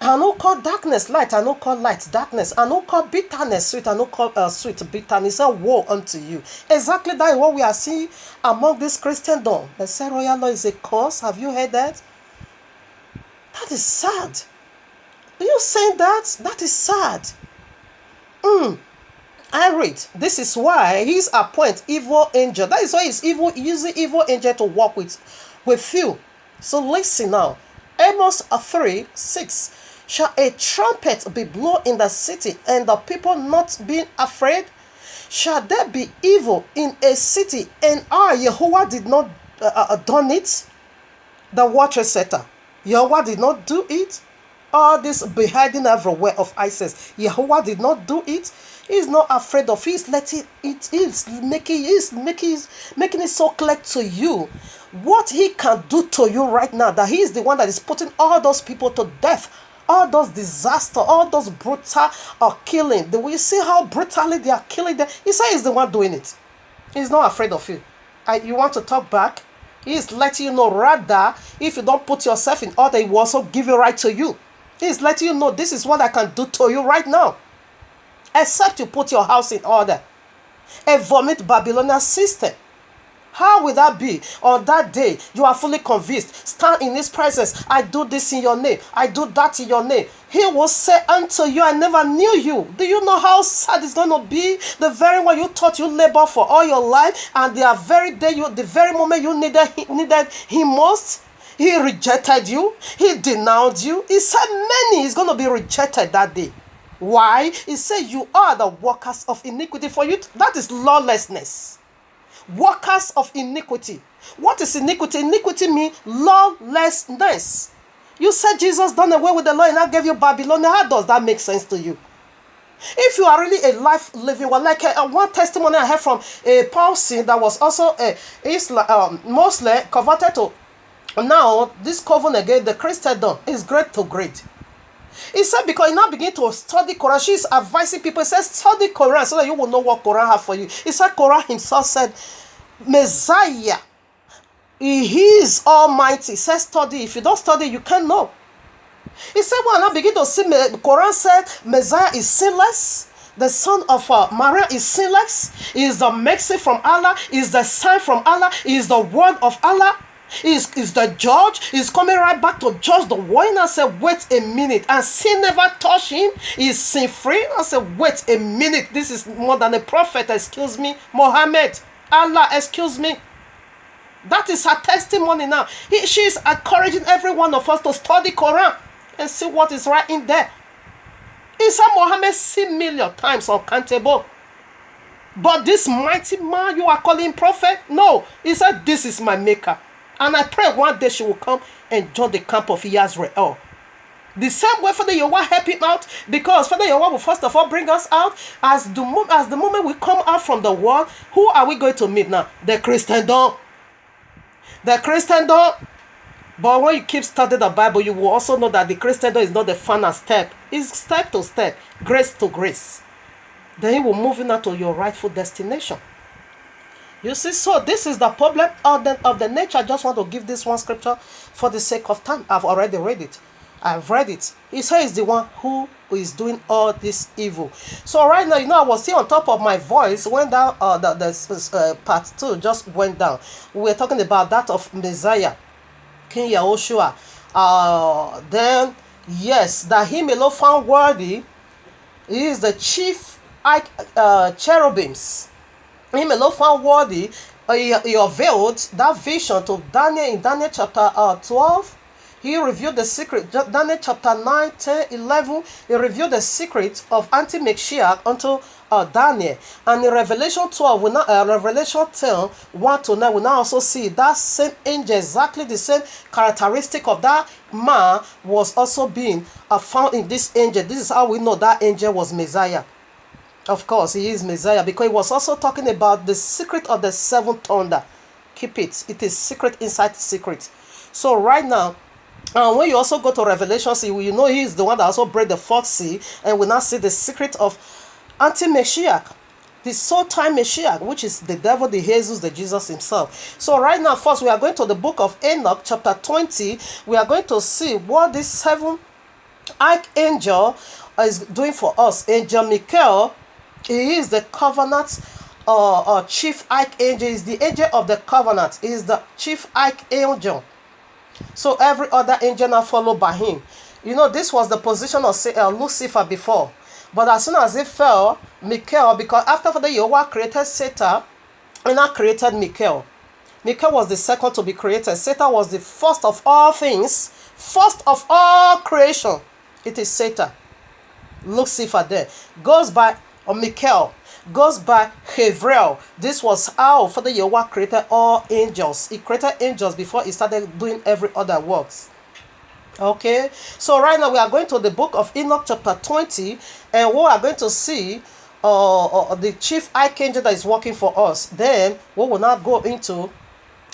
and who call darkness light, and who call light darkness, and who call bitterness sweet, and who call sweet bitterness." And woe unto you. Exactly that is what we are seeing among this Christendom. They say royal law is a curse. Have you heard that? That is sad. Are you saying that? That is sad. I read. This is why he's appoint evil angel. That is why he's using evil angel to work with you. So listen now. Amos 3:6. Shall a trumpet be blown in the city, and the people not being afraid? Shall there be evil in a city, and Yahuwah did not done it? The water setter, Yahuwah did not do it. All this beheading everywhere of ISIS, Yahuwah did not do it. He is not afraid of it. He's letting it is making it so clear to you what he can do to you right now, that he is the one that is putting all those people to death, all those disaster, all those brutal killing. We see how brutally they are killing them. He said he's the one doing it. He's not afraid of you. You want to talk back? He is letting you know, rather, if you don't put yourself in order, he will also give it right to you. He is letting you know, this is what I can do to you right now. Except you put your house in order and vomit Babylonian system. How will that be? On that day, you are fully convinced. Stand in his presence. I do this in your name. I do that in your name. He will say unto you, I never knew you. Do you know how sad it's going to be? The very one you thought you labor for all your life, and the very day, the very moment you needed him most, he rejected you. He denounced you. He said many is going to be rejected that day. Why? He said you are the workers of iniquity. For you, that is lawlessness. Workers of iniquity. What is iniquity? Iniquity means lawlessness. You said Jesus done away with the law and I gave you Babylon. How does that make sense to you? If you are really a life living one, like one testimony I heard from a person that was also a Muslim converted to now this covenant again, the Christendom is great to great. He said because he now begin to study Quran, she's advising people. He says study Quran so that you will know what Quran have for you. He said Quran himself said Messiah, he is almighty. He says study. If you don't study, you can't know. He said when I begin to see Quran said Messiah is sinless. The son of Maria is sinless. He is the mercy from Allah. He is the sign from Allah. He is the word of Allah. Is the judge. He's coming right back to judge the world. And I said, wait a minute. And sin never touched him. He's sin free. I said, wait a minute. This is more than a prophet. Excuse me. Muhammad. Allah, excuse me. That is her testimony now. She is encouraging every one of us to study Quran. and see what is right in there. Isa Muhammad seen million times uncountable. But this mighty man you are calling prophet? No. He said, this is my maker. And I pray one day she will come and join the camp of Israel. The same way Father Yahweh help him out, because Father Yahweh will first of all bring us out. As the moment we come out from the world, who are we going to meet now? The Christendom. The Christendom. But when you keep studying the Bible, you will also know that the Christendom is not the final step. It's step to step, grace to grace. Then you will move in to your rightful destination. You see, so this is the problem of the nature. I just want to give this one scripture for the sake of time. I've already read it. I've read it. He says the one who is doing all this evil. So right now, I was still on top of my voice when down. The part 2 just went down. We were talking about that of Messiah, King Yahushua. Then yes, that him alone found worthy. He is the chief cherubims. Him alone found worthy. He revealed that vision to Daniel in Daniel chapter 12. He revealed the secret. Daniel chapter 9, 10, 11. He revealed the secret of anti-Mashiach unto Daniel. And in Revelation 12, Revelation 10, 1 to 9, we now also see that same angel, exactly the same characteristic of that man was also being found in this angel. This is how we know that angel was Messiah. Of course, he is Messiah, because he was also talking about the secret of the seventh thunder. Keep it. It is secret inside secret. So right now, when you also go to Revelation, see, you know he is the one that also break the fourth seal, and we now see the secret of anti-Mashiach, the soul-time Mashiach, which is the devil, the Jesus, the Jesus himself. So right now, first, we are going to the book of Enoch, chapter 20. We are going to see what this seventh archangel is doing for us. Angel Michael, he is the covenant chief archangel. He is the angel of the covenant. He is the chief archangel. So every other angel now followed by him. This was the position of Lucifer before. But as soon as he fell, Michael, because after the Yahweh created Satan, he now created Michael. Michael was the second to be created. Satan was the first of all things, first of all creation. It is Satan. Lucifer there goes by Michael, goes by Gabriel. This was how Father Yahweh created all angels. He created angels before he started doing every other works. Okay, so right now we are going to the book of Enoch chapter 20, and we are going to see the chief archangel that is working for us. Then we will now go into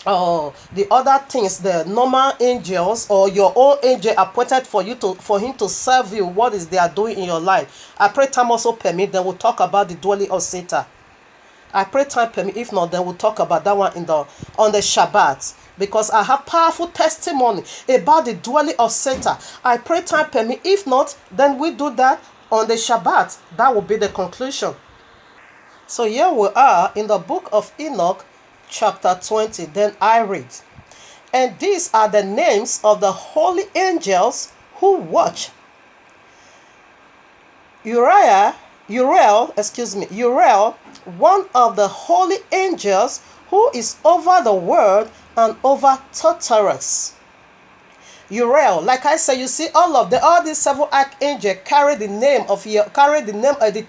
the other things, the normal angels or your own angel appointed for him to serve you. What is they are doing in your life? I pray time also permit, then we'll talk about the dwelling of Satan. I pray time permit. If not, then we'll talk about that one on the Shabbat, because I have powerful testimony about the dwelling of Satan. I pray time permit. If not, then we do that on the Shabbat. That will be the conclusion. So here we are in the book of Enoch, chapter 20. Then I read, and these are the names of the holy angels who watch. Uriel, one of the holy angels who is over the world and over Tartarus. Uriel, like I said, you see all these seven archangels carry the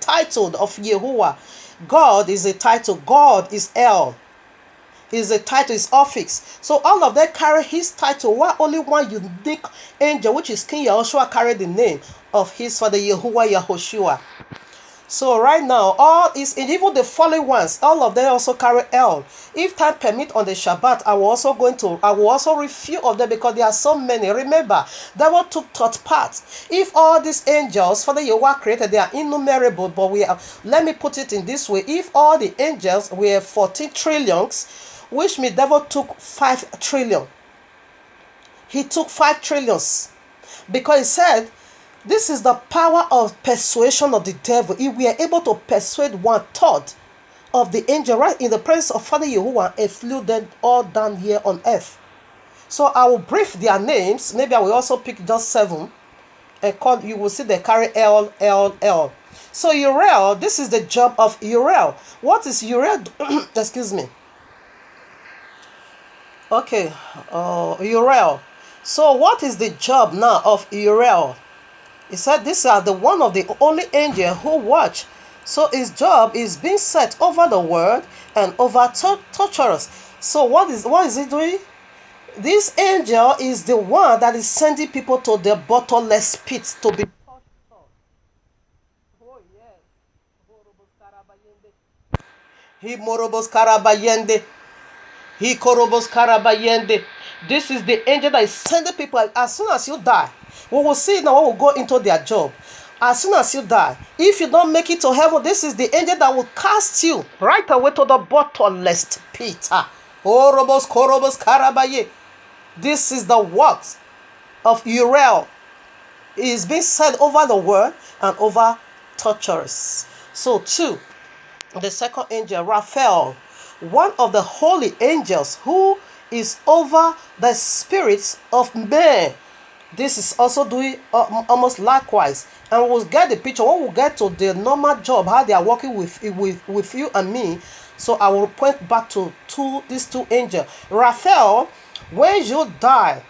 title of Yahuwah. God is a title. God is El. Is a title, is office. So all of them carry his title, while only one unique angel, which is King Yahushua, carry the name of his father Yahuwah Yahushua. So right now, even the following ones, all of them also carry El. If time permit on the Shabbat, I will also review of them, because there are so many. Remember, that one took third part. If all these angels, Father Yahweh created, they are innumerable, but let me put it in this way. If all the angels were 14 trillions, which means devil took 5 trillion. He took 5 trillions, because he said, this is the power of persuasion of the devil. If we are able to persuade 1/3 of the angel right in the presence of Father Yahuwah, and flew them all down here on earth. So I will brief their names. Maybe I will also pick just 7 and call. You will see they carry L. So Uriel, this is the job of Uriel. What is Uriel? Excuse me. Okay, Uriel. So what is the job now of Uriel? He said these are the one of the only angel who watch. So his job is being set over the world and over torturers. So what is he doing? This angel is the one that is sending people to the bottomless pit to be. Oh yes. He morobos karabayende. He korobos karabayende. This is the angel that is sending people as soon as you die. We will see now when we go into their job. As soon as you die, if you don't make it to heaven, this is the angel that will cast you right away to the bottomless pit. Orobos korobos karabaye. This is the works of Uriel. He is being sent over the world and over torturers. So two, the second angel, Raphael, one of the holy angels who is over the spirits of men. This is also doing almost likewise. And we'll get the picture when we get to the normal job, how they are working with you and me. So I will point back to these two angels. Raphael, when you die,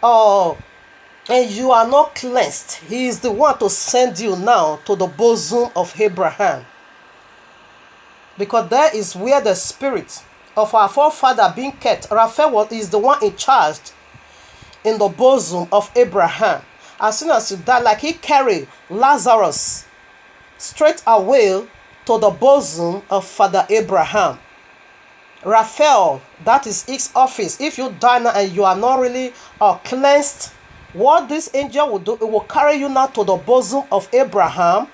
and you are not cleansed, he is the one to send you now to the bosom of Abraham. Because there is where the spirit of our forefather being kept. Raphael is the one in charge in the bosom of Abraham. As soon as you die, like he carried Lazarus straight away to the bosom of Father Abraham. Raphael, that is his office. If you die now and you are not really cleansed, what this angel will do, it will carry you now to the bosom of Abraham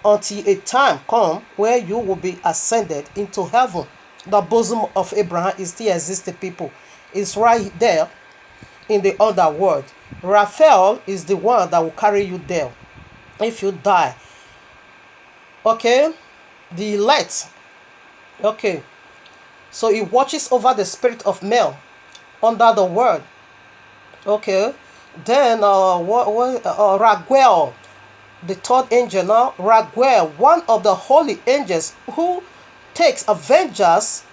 until a time come where you will be ascended into heaven. The bosom of Abraham is still existing, people. It's right there in the underworld. Raphael is the one that will carry you there if you die. Okay, the elect. Okay, so he watches over the spirit of male under the world. Okay, then Raguel, the third angel now. Raguel, one of the holy angels who takes vengeance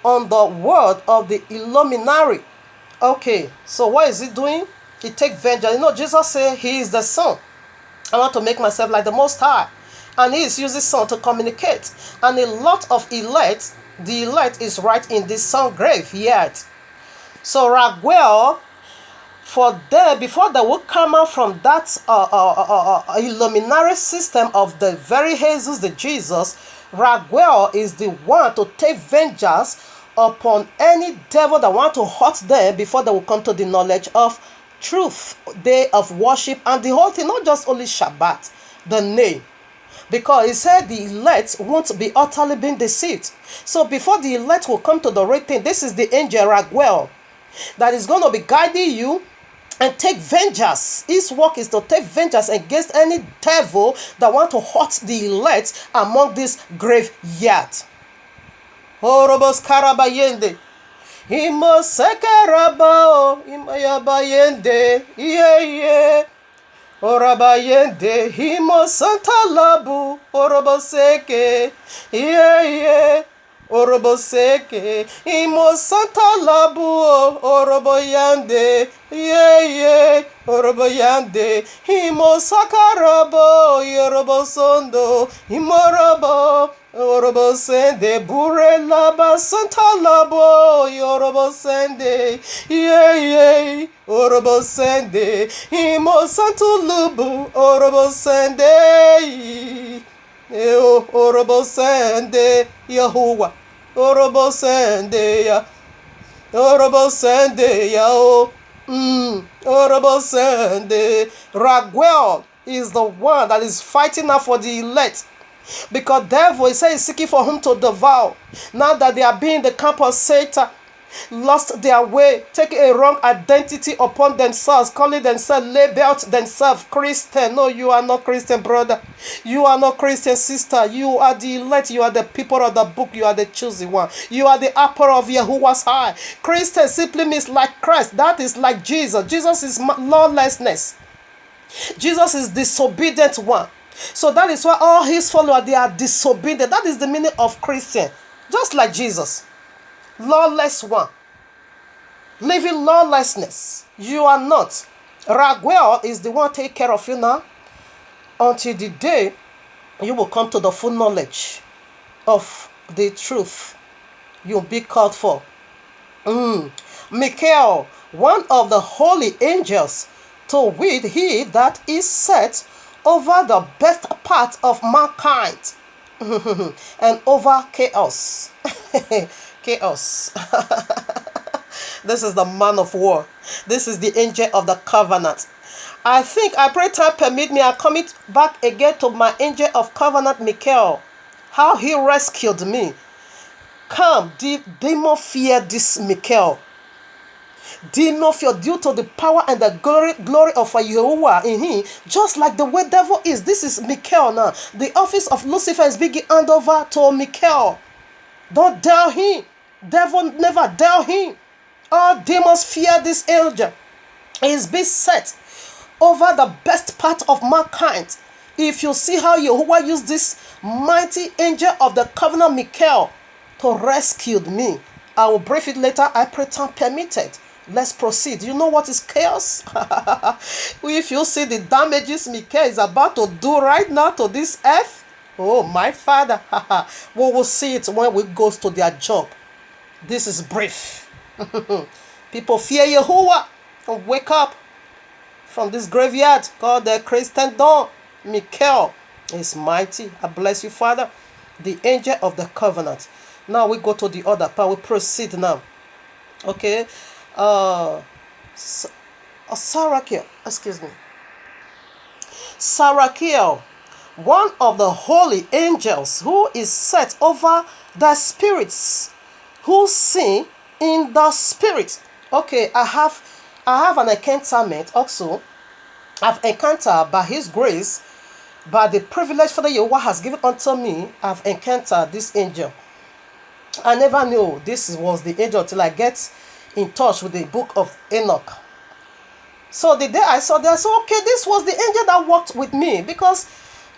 on the word of the Illuminati. Okay, so what is he doing? He takes vengeance. You know, Jesus said he is the Son. I want to make myself like the Most High. And he is using Son to communicate. And a lot of elect, the elect is right in this Son grave yet. So Raguel, for there, before they will come out from that Illuminati system of the very Jesus, the Jesus, Raguel is the one to take vengeance upon any devil that want to hurt them before they will come to the knowledge of truth, day of worship, and the whole thing, not just only Shabbat, the name. Because he said the elect won't be utterly being deceived. So before the elect will come to the right thing, this is the angel Raguel that is going to be guiding you and take vengeance. His work is to take vengeance against any devil that want to hurt the elect among this graveyard. Orobos karabayende. Imo sekarabao. Imayabayende. Yeah. Orabayende. Imo santalabu. Oroboseke. Yeah. Oroboseke. Imo santalabu. Oroboyande. Yeah. Oroboyande. Imo sakarabo. Yorobosondo. Imorabo. Orobosende burela basanta labo yorobosende yeah orobosende imo santu lubu orobosende orobosende Yahuwah orobosende ya orobosende ya orobosende. Raguel is the one that is fighting now for the elect. Because devil, he said, is seeking for whom to devour. Now that they are being in the camp of Satan, lost their way, taking a wrong identity upon themselves, calling themselves, labeled themselves Christian. No, you are not Christian, brother. You are not Christian, sister. You are the elect. You are the people of the book. You are the chosen one. You are the apple of Yahuwah's eye. Christian simply means like Christ. That is like Jesus. Jesus is lawlessness. Jesus is disobedient one. So that is why all his followers, they are disobedient. That is the meaning of Christian. Just like Jesus. Lawless one. living lawlessness. You are not. Raguel is the one take care of you now until the day you will come to the full knowledge of the truth you'll be called for. Michael, one of the holy angels, to wit he that is set over the best part of mankind and over chaos. Chaos. This is the man of war. This is the angel of the covenant. I pray time permit me, I commit back again to my angel of covenant, Michael. How he rescued me. Come, demon fear this Michael. Demon fear due to the power and the glory of Yahuwah in him, just like the way devil is. This is Michael now. The office of Lucifer is being handed over to Michael. Don't doubt him. Devil never doubt him. All demons fear this angel. He is being set over the best part of mankind. If you see how Yahuwah used this mighty angel of the covenant Michael to rescue me, I will brief it later. I pray time permitted. Let's proceed. You know what is chaos? If you see the damages Michael is about to do right now to this earth, oh my Father, we will see it when we go to their job. This is brief. People fear Yahuwah and wake up from this graveyard called the Christian dawn. Michael is mighty. I bless you, Father, the angel of the covenant. Now we go to the other part. We proceed now. Okay. Sarakiel, excuse me. Sarakiel, one of the holy angels who is set over the spirits who sing in the spirit. Okay, I have an encounterment also. I've encountered by his grace, by the privilege Father Yahuwah has given unto me, I've encountered this angel. I never knew this was the angel till I get in touch with the book of Enoch. So the day I saw that, I said, okay, this was the angel that walked with me, because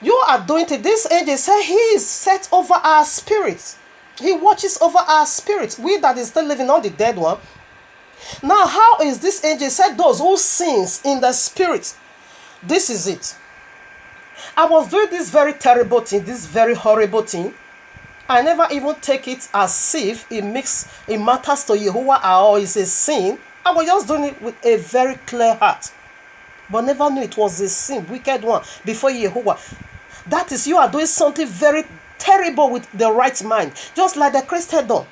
you are doing it. This angel said he is set over our spirits. He watches over our spirits. We that is still living on the dead one. Now, how is this angel said those who sins in the spirit? This is it. I was doing this very terrible thing, this very horrible thing. I never even take it as if it matters to Yahuwah or is a sin. I was just doing it with a very clear heart. But never knew it was a sin, wicked one, before Yahuwah. That is, you are doing something very terrible with the right mind. Just like the Christendom.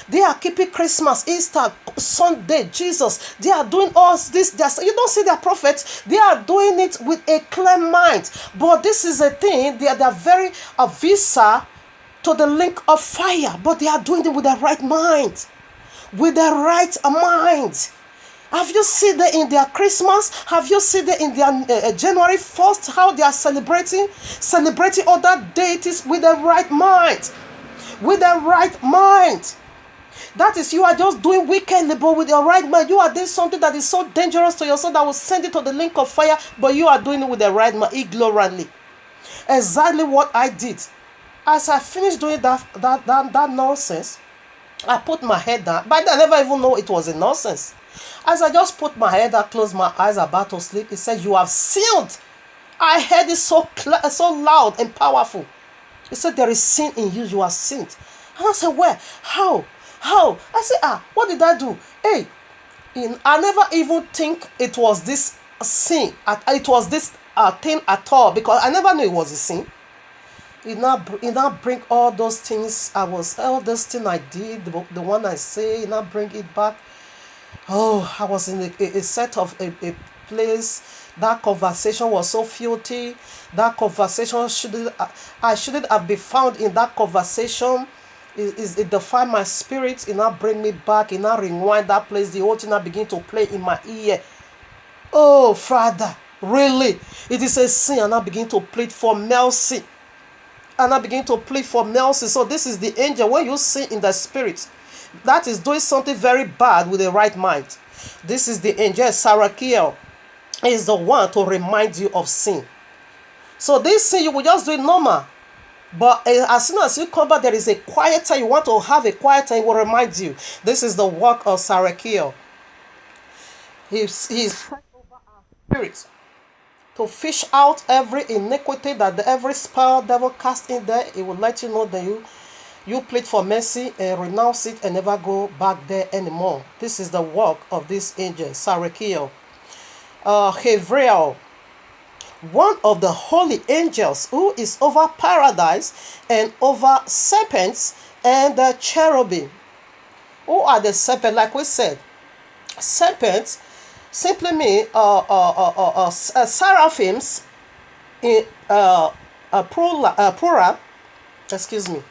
They are keeping Christmas, Easter, Sunday, Jesus. They are doing all this. You don't see their prophets. They are doing it with a clear mind. But this is a thing. They are very visa to the link of fire. But they are doing it with the right mind. With the right mind. Have you seen that in their Christmas? Have you seen that in their January 1st? How they are celebrating other deities with the right mind. With the right mind. That is, you are just doing wickedly, but with your right mind. You are doing something that is so dangerous to yourself that will send it to the link of fire, but you are doing it with the right mind, ignorantly. Exactly what I did. As I finished doing that nonsense, I put my head down. But I never even know it was a nonsense. As I just put my head down, closed my eyes, about to sleep, it said, "You have sinned." I heard it so loud and powerful. It said, "There is sin in you. You have sinned." And I said, "Where? How? I said, what did I do?" Hey, I never even think it was this sin. It was this thing at all, because I never knew it was a sin. It now bring all those things. All those things I did, the one I say, it now bring it back. Oh, I was in a set of a place. That conversation was so filthy. That conversation I shouldn't have been found in that conversation. It defined my spirit. It now bring me back. It now rewind that place. The whole thing now begin to play in my ear. Oh, Father, really? It is a sin. And I begin to plead for mercy. So this is the angel. When you sin in the spirit, that is doing something very bad with the right mind. This is the angel. Sarakiel is the one to remind you of sin. So this sin, you will just do it normal. But as soon as you come back, there is a quiet time. You want to have a quiet time, it will remind you. This is the work of Sarakiel. He's set over our spirit to fish out every iniquity that every spell devil cast in there. It will let you know that you plead for mercy and renounce it and never go back there anymore. This is the work of this angel, Sarakiel. Havriel, one of the holy angels who is over paradise and over serpents and the cherubim. Who are the serpents? Like we said, serpents simply mean seraphims in plural, excuse me.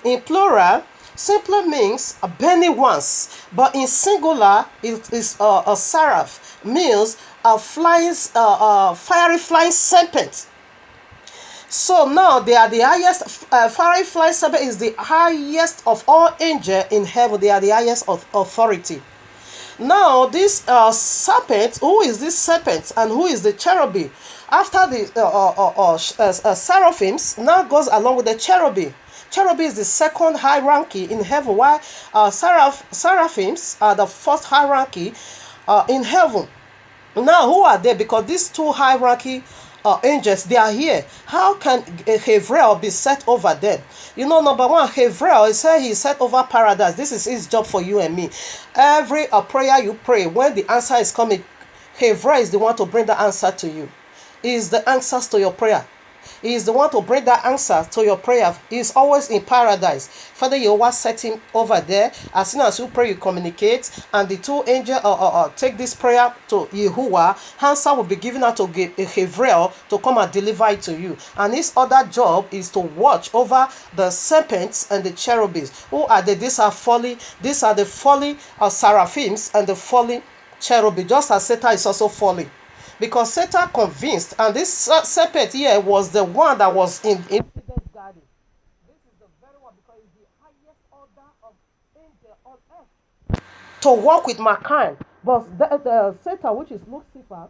In plural, simply means burning ones, but in singular, it is a seraph, means a flying, fiery flying serpent. So now they are the highest. Fiery flying serpent is the highest of all angels in heaven. They are the highest of authority. Now this serpent, who is this serpent and who is the cherubim? After the seraphims, now goes along with the cherubim. Cherubim is the second hierarchy in heaven, while seraphims are the first hierarchy in heaven. Now, who are they? Because these two hierarchy angels, they are here. How can Havriel be set over them? You know, number one, Havriel, he said he set over paradise. This is his job for you and me. Every prayer you pray, when the answer is coming, Havriel is the one to bring the answer to you. He is the answers to your prayer. He is the one to bring that answer to your prayer. He is always in paradise. Father Yehovah set him over there. As soon as you pray, you communicate, and the two angels take this prayer to Yehovah. Answer will be given out to Havriel to come and deliver it to you. And his other job is to watch over the serpents and the cherubims. Who are they? These are the fallen seraphims and the fallen cherubim. Just as Satan is also fallen. Because Satan convinced, and this serpent here was the one that was in Eden's garden. This is the very one, because it's the highest order of angel on earth to walk with mankind. But the Satan, which is Lucifer,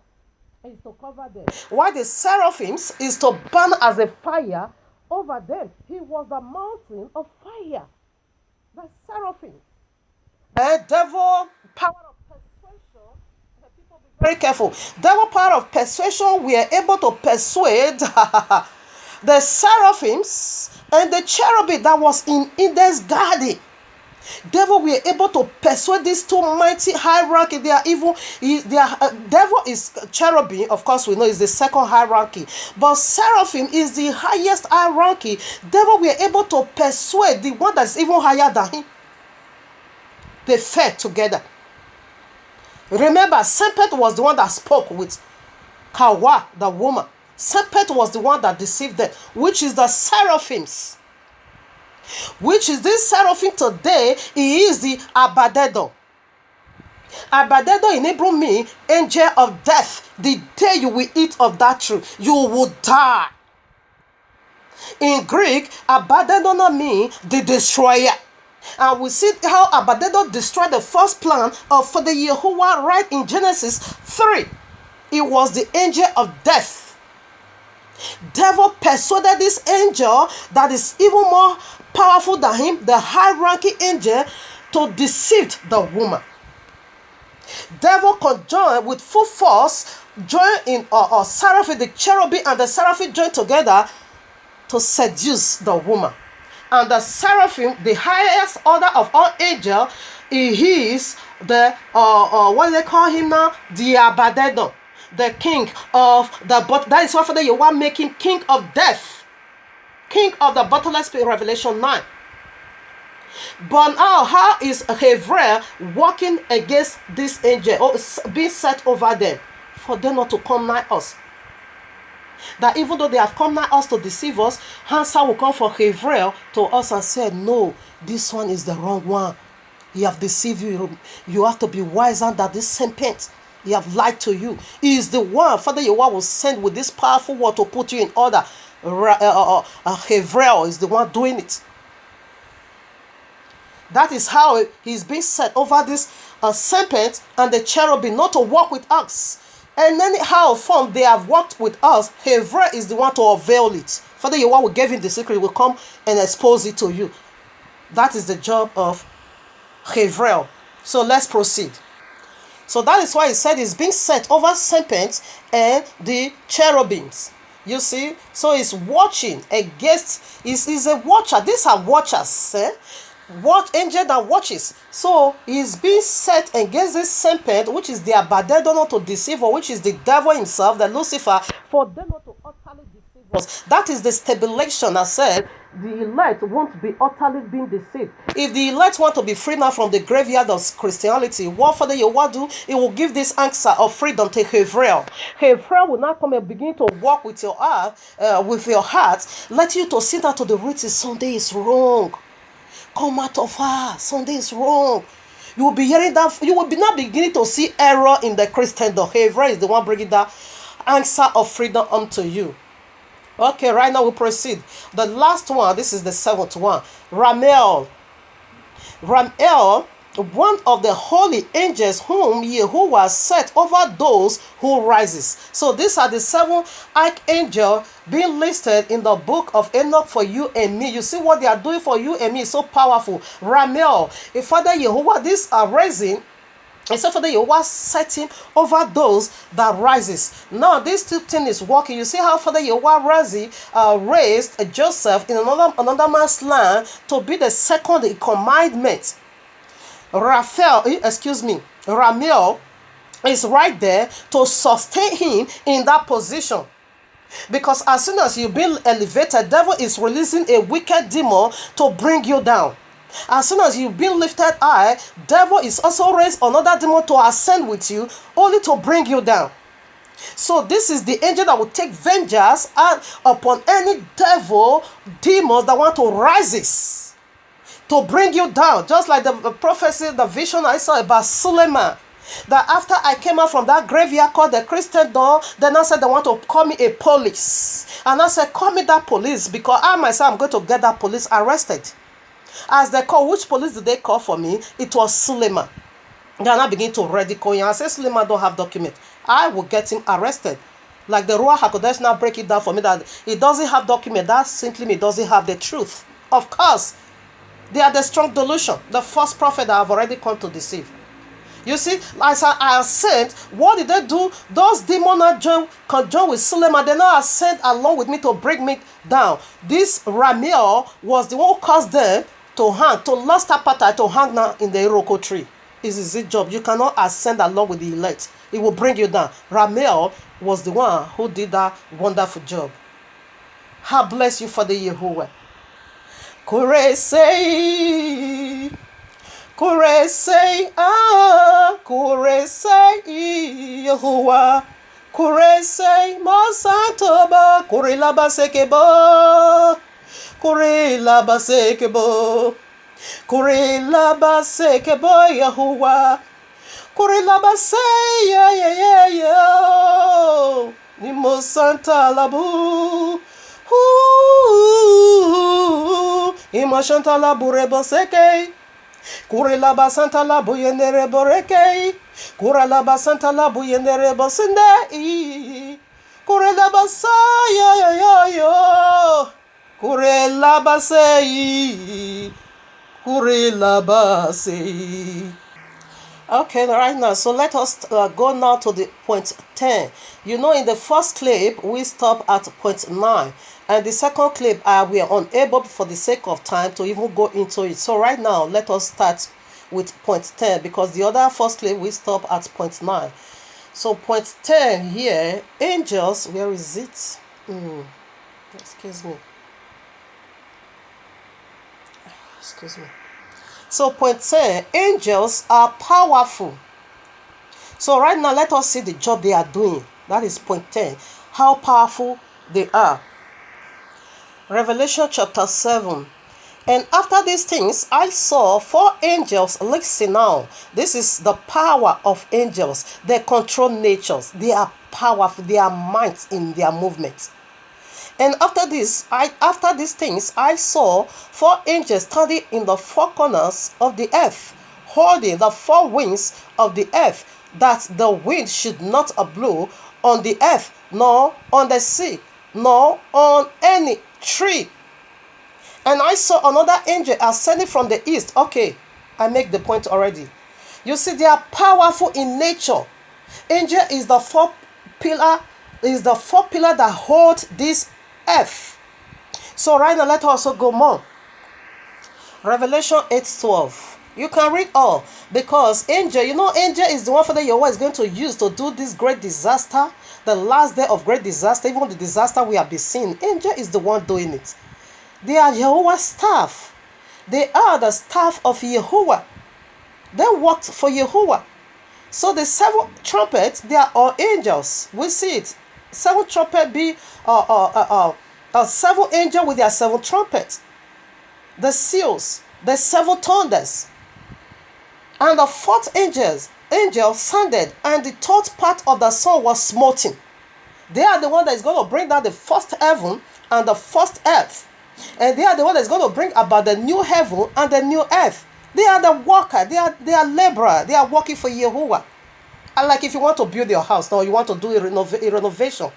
is to cover them. While the seraphims is to burn as a fire over them. He was the mountain of fire. The seraphim. The devil power of persuasion. Very careful. Devil power of persuasion, we are able to persuade the seraphims and the cherubim that was in Eden's garden. Devil, we are able to persuade these two mighty hierarchy. They are evil. Devil is cherubim, of course we know, is the second hierarchy, but seraphim is the highest hierarchy. Devil, we are able to persuade the one that's even higher than him. They fed together. Remember, serpent was the one that spoke with Kawa, the woman. Serpent was the one that deceived them, which is the seraphims. Which is this seraphim today? He is the Abadedo. Abadedo in Hebrew means angel of death. The day you will eat of that tree, you will die. In Greek, Abadedo means the destroyer. And we see how Abadedo destroyed the first plan for the Yehovah right in Genesis 3. It was the angel of death. Devil persuaded this angel that is even more powerful than him, the hierarchy angel, to deceive the woman. Devil conjoined with full force, join in seraphim, the cherubim and the seraphim joined together to seduce the woman. And the seraphim, the highest order of all angels, he is the what do they call him now? The Abadedo, the king of the but. That is why Father you want make him king of death, king of the bottomless pit. Revelation 9. But now, how is Havriel walking against this angel or being set over them for them not to come nigh us? That even though they have come nigh us to deceive us, answer will come for Havriel to us and say, no, this one is the wrong one. He have deceived you. You have to be wiser than this serpent. He have lied to you. He is the one, Father Yehovah will send with this powerful word to put you in order. Havriel is the one doing it. That is how he's being set over this serpent and the cherubim, not to walk with us. And anyhow form they have worked with us, Havriel is the one to unveil it. Father Yehovah will give him the secret, will come and expose it to you. That is the job of Havriel. So let's proceed. So that is why he said it's being set over serpents and the cherubims. You see, so he's watching against, he's a watcher. These are watchers, watch angel that watches. So he's being set against this serpent, which is the Abaddon to deceive, or which is the devil himself, the Lucifer, for them not to utterly deceive us. That is the stipulation. I said the elect won't be utterly being deceived. If the elect want to be free now from the graveyard of Christianity, what Father Yahweh do? He will give this answer of freedom to Hevrel. Hevrel will now come and begin to walk with your heart, let you to see that to the roots. Sunday is wrong. Come out of her. Sunday is wrong. You will be hearing that. You will be now beginning to see error in the Christendom. Hevrel is the one bringing that answer of freedom unto you. Okay, right now we proceed. The last one, this is the seventh one. Ramiel, one of the holy angels whom Yahuwah set over those who rises. So these are the seven archangels being listed in the book of Enoch for you and me. You see what they are doing for you and me is so powerful. Ramiel, if Father Yahuwah, these are raising. Except for that, you was setting over those that rises. Now this two thing is working. You see how Father Yahweh raised Joseph in another man's land to be the second in commandment. Ramiel is right there to sustain him in that position. Because as soon as you've been elevated, devil is releasing a wicked demon to bring you down. As soon as you've been lifted high, devil is also raised another demon to ascend with you, only to bring you down. So this is the angel that will take vengeance upon any devil, demons that want to rise to bring you down. Just like the prophecy, the vision I saw about Suleiman. That after I came out from that graveyard called the Christendom, then I said they want to call me a police. And I said, call me that police, because I myself am going to get that police arrested. As they call, which police did they call for me? It was Suleiman. Then I begin to ridicule him. I say, Suleiman don't have document. I will get him arrested. Like the Ruach HaKodesh now break it down for me that he doesn't have document. That simply means he doesn't have the truth. Of course, they are the strong delusion. The false prophet that have already come to deceive. You see, as I ascend, what did they do? Those demons conjoined with Suleiman, they now ascend along with me to bring me down. This Ramiel was the one who caused them to hang, to last apartheid, to hang now in the Iroko tree. This is his job. You cannot ascend along with the elect. It will bring you down. Ramiel was the one who did that wonderful job. God bless you for the Yehovah. Kuresei, Yehovah. Kuresei, Masantoba, Kurilabasekebo. Kurilabasekebo, Yahuwah. Kurilabaseya, Nimo Santa Labu. Ima Santa Labu Reboseke. Kurilabasanta Labu Yenere Boreke. Kuralabasanta Labu Yenere Bosende. Kurilabasaya, Kurilabasei. Okay, right now, so let us go now to the point 10. You know, in the first clip, we stopped at point 9. And the second clip, we are unable, for the sake of time, to even go into it. So right now, let us start with point 10, because the other first clip, we stopped at point 9. So point 10 here, angels, where is it? Excuse me. So point 10, angels are powerful. So right now, let us see the job they are doing. That is point 10, how powerful they are. Revelation chapter 7. And after these things, I saw 4 angels. Listen now. This is the power of angels. They control natures. They are powerful. They are might in their movements. And after these things, I saw 4 angels standing in the 4 corners of the earth, holding the 4 winds of the earth, that the wind should not blow on the earth, nor on the sea, nor on any tree. And I saw another angel ascending from the east. Okay, I make the point already. You see, they are powerful in nature. Angel is the fourth pillar that hold this earth. So right now, let us also go more. Revelation 8:12. You can read all, because angel, angel is the one Father Yahweh is going to use to do this great disaster, the last day of great disaster, even the disaster we have been seeing. Angel is the one doing it. They are Jehovah's staff. They are the staff of Jehovah. They worked for Jehovah. So the seven trumpets, they are all angels. We see it. Seven trumpet be seven angels with their seven trumpets. The seals, the seven thunders. And the fourth angel sounded, and the third part of the sun was smoting. They are the one that is going to bring down the first heaven and the first earth. And they are the one that is going to bring about the new heaven and the new earth. They are the worker. They are laborer. They are working for Jehovah. And like if you want to build your house or you want to do a renovation,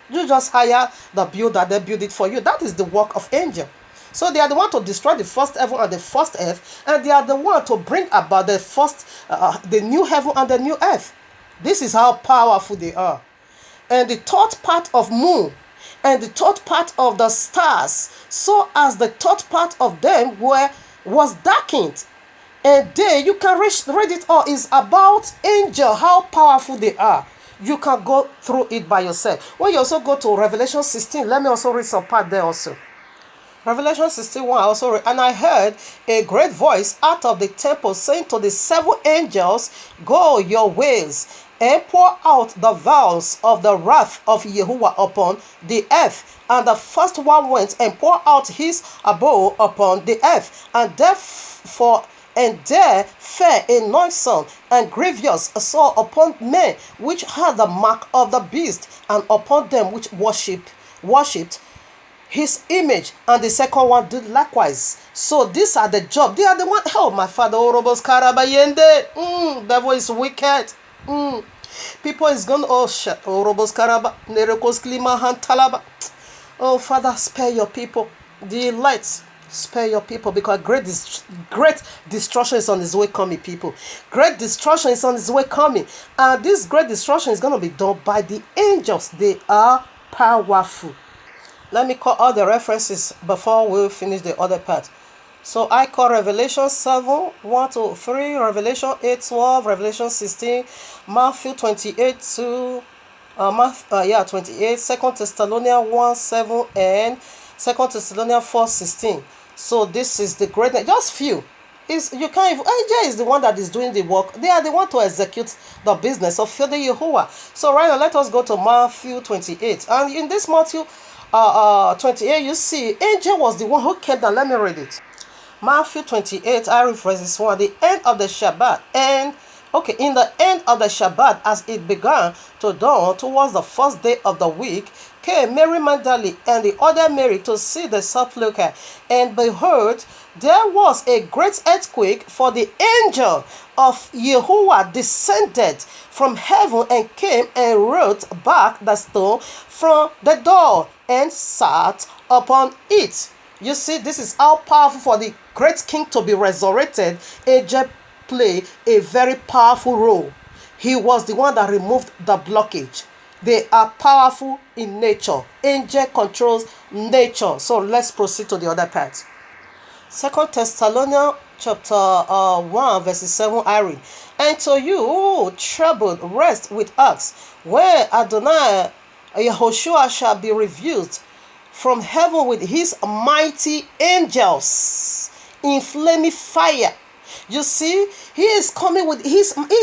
you just hire the builder. They build it for you. That is the work of angel. So they are the one to destroy the first heaven and the first earth, and they are the one to bring about the new heaven and the new earth. This is how powerful they are. And the third part of moon and the third part of the stars, so as the third part of them was darkened. And you can read it all. Is about angel, how powerful they are. You can go through it by yourself. When you also go to Revelation 16, let me also read some part there also. Revelation 61 also read, and I heard a great voice out of the temple saying to the seven angels, go your ways and pour out the vials of the wrath of Jehovah upon the earth. And the first one went and poured out his abode upon the earth, and there fell a noisome and grievous sore upon men which had the mark of the beast, and upon them which worshipped his image. And the second one did likewise. So these are the job. They are the one. Oh, my Father, Orobos Karabayende. Devil is wicked. People is going, oh shit. Orobos Karaba, Nerekos Klima Hantalaba. Oh, Father, spare your people. The elect, spare your people, because great destruction is on its way coming, people. Great destruction is on its way coming. And this great destruction is going to be done by the angels. They are powerful. Let me call all the references before we finish the other part. So I call Revelation 7, 1 to 3, Revelation 8, 12, Revelation 16, Matthew 28 to 28, 2 Thessalonians 1, 7, and 2 Thessalonians 4, 16. So this is the great, just few. You can't even, angel is the one that is doing the work. They are the one to execute the business of Father Jehovah. So right now, let us go to Matthew 28. And in this Matthew 28, you see, angel was the one who came down. Let me read it. Matthew 28, I read verses 1. The end of the Shabbat. In the end of the Shabbat, as it began to dawn towards the first day of the week, came Mary Magdalene and the other Mary to see the sepulchre. And behold, there was a great earthquake, for the angel of Jehovah descended from heaven and came and rolled back the stone from the door and sat upon it. You see, this is how powerful for the great king to be resurrected. Angel play a very powerful role. He was the one that removed the blockage. They are powerful in nature. Angel controls nature. So let's proceed to the other part. 2 Thessalonians chapter 1 verses 7 I read, and to you who troubled, rest with us, when Adonai Yehoshua shall be revealed from heaven with his mighty angels in flaming fire. You see, he is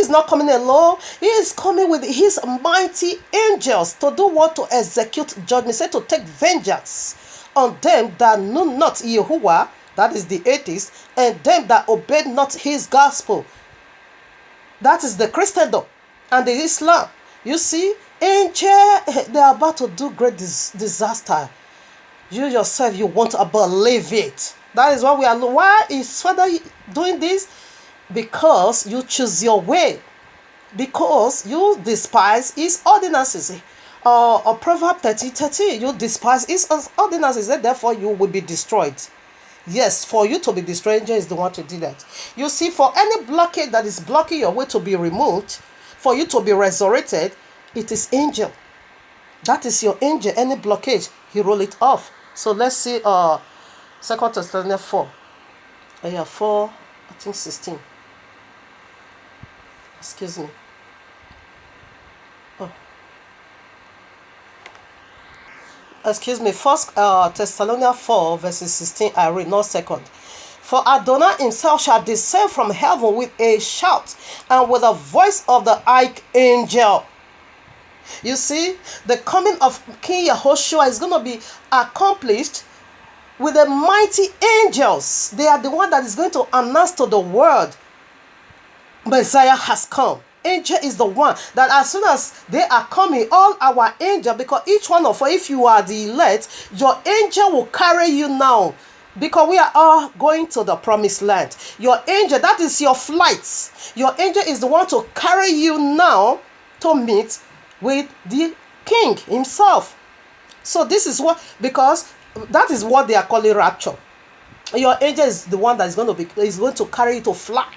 not coming alone. He is coming with his mighty angels to do what? To execute judgment. Say to take vengeance on them that knew not Yehovah, that is the atheists, and them that obeyed not his gospel. That is the Christendom and the Islam. You see, angel, they are about to do great disaster. You yourself, you won't believe it. That is why why is Father doing this? Because you choose your way. Because you despise his ordinances. Or Proverbs 30:13, you despise his ordinances, and therefore you will be destroyed. Yes, for you to be destroyed, angel is the one to do that. You see, for any blockade that is blocking your way to be removed, for you to be resurrected, it is angel. That is your angel. Any blockage, he roll it off. So let's see 2 Thessalonians 4. 4, I think 16. Excuse me. Excuse me, First Thessalonians 4, verses 16, I read, not second. For Adonai himself shall descend from heaven with a shout and with the voice of the archangel. You see, the coming of King Yehoshua is going to be accomplished with the mighty angels. They are the one that is going to announce to the world, Messiah has come. Angel is the one that as soon as they are coming, all our angel, because each one of us, if you are the elect, your angel will carry you now, because we are all going to the promised land. Your angel, that is your flight. Your angel is the one to carry you now to meet with the king himself. So this is what, because that is what they are calling rapture. Your angel is the one that is going to carry you to fly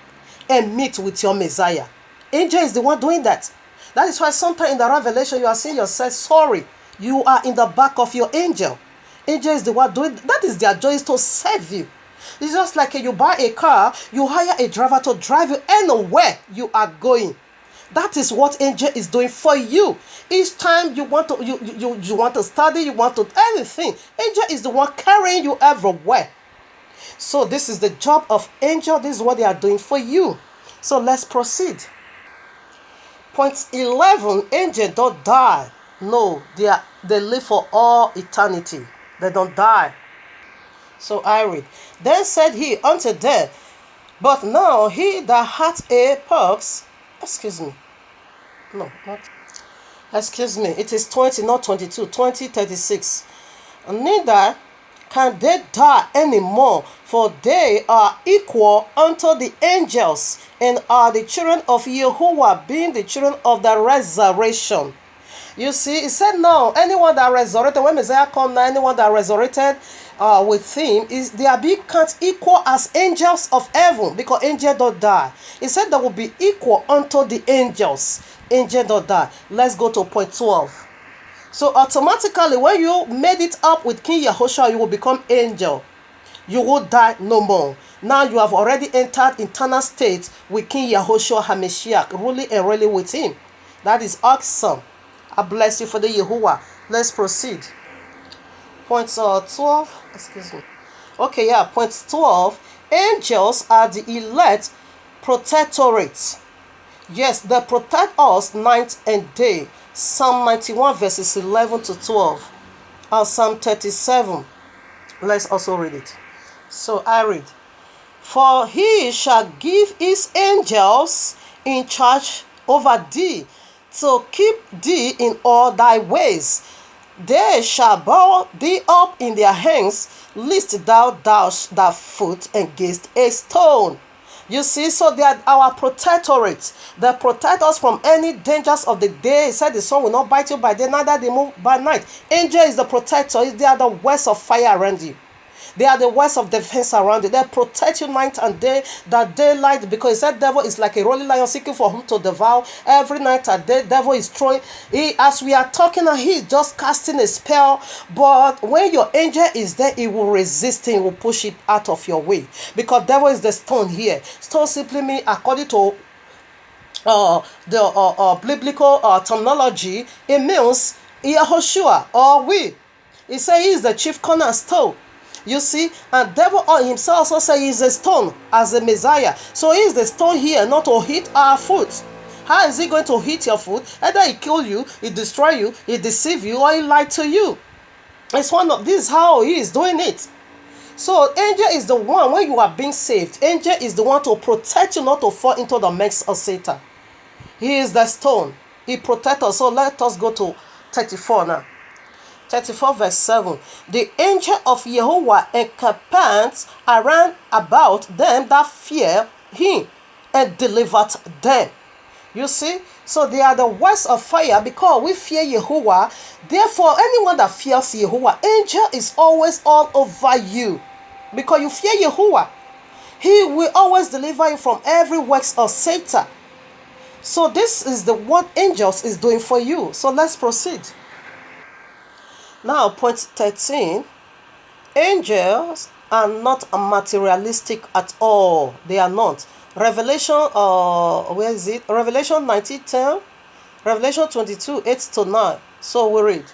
and meet with your Messiah. Angel is the one doing that. That is why sometimes in the Revelation you are seeing yourself sorry. You are in the back of your angel. Angel is the one doing that. Is their joy, is to serve you. It's just like you buy a car, you hire a driver to drive you anywhere you are going. That is what angel is doing for you. Each time you want to you want to study, you want to anything, angel is the one carrying you everywhere. So this is the job of angel. This is what they are doing for you. So let's proceed. Point 11, angels don't die. No, they live for all eternity. They don't die. So I read. Then said he unto them, but now he that hath a pox, excuse me. No, not. Excuse me. It is 20, not 22. 20:36. Neither can they die anymore, for they are equal unto the angels, and are the children of Yahuwah, being the children of the resurrection. You see, it said now, anyone that resurrected, when Messiah come now, anyone that resurrected with him, they are being counted equal as angels of heaven, because angels don't die. It said they will be equal unto the angels. Angels don't die. Let's go to point 12. So automatically, when you made it up with King Yehoshua, you will become angel. You will die no more. Now you have already entered eternal state with King Yehoshua HaMashiach, ruling and reigning with him. That is awesome. I bless you for the Yahuwah. Let's proceed. Point 12. Excuse me. Okay, yeah. Point 12. Angels are the elect protectorate. Yes, they protect us night and day. Psalm 91 verses 11 to 12. And Psalm 37. Let's also read it. So I read. For he shall give his angels in charge over thee, to keep thee in all thy ways. They shall bow thee up in their hands, lest thou dash thy foot against a stone. You see, so they are our protectorate. They protect us from any dangers of the day. He said the sun will not bite you by day, neither they move by night. Angel is the protector. They are the words of fire around you. They are the words of defense around you. They protect you night and day, that daylight, because he said devil is like a rolling lion seeking for whom to devour. Every night and day, devil is throwing. As we are talking, he is just casting a spell. But when your angel is there, he will resist him, will push it out of your way. Because devil is the stone here. Stone simply means, according to the biblical terminology, it means Yehoshua or we. He said he is the chief cornerstone. You see, and devil himself also says he is a stone as a Messiah. So he is the stone here, not to hit our foot. How is he going to hit your foot? Either he kill you, he destroy you, he deceive you, or he lie to you. It's one of this is how he is doing it. So angel is the one when you are being saved. Angel is the one to protect you, not to fall into the mess of Satan. He is the stone. He protects us. So let us go to 34 now. 34 verse 7. The angel of Yahuwah encampeth around about them that fear him, and delivered them. You see, so they are the words of fire, because we fear Yahuwah. Therefore, anyone that fears Yahuwah, angel is always all over you. because you fear Yahuwah. He will always deliver you from every works of Satan. So this is the what angels is doing for you. So let's proceed. Now, point 13. Angels are not materialistic at all. They are not. Revelation, where is it? Revelation 19:10, Revelation 22:8-9. So we read.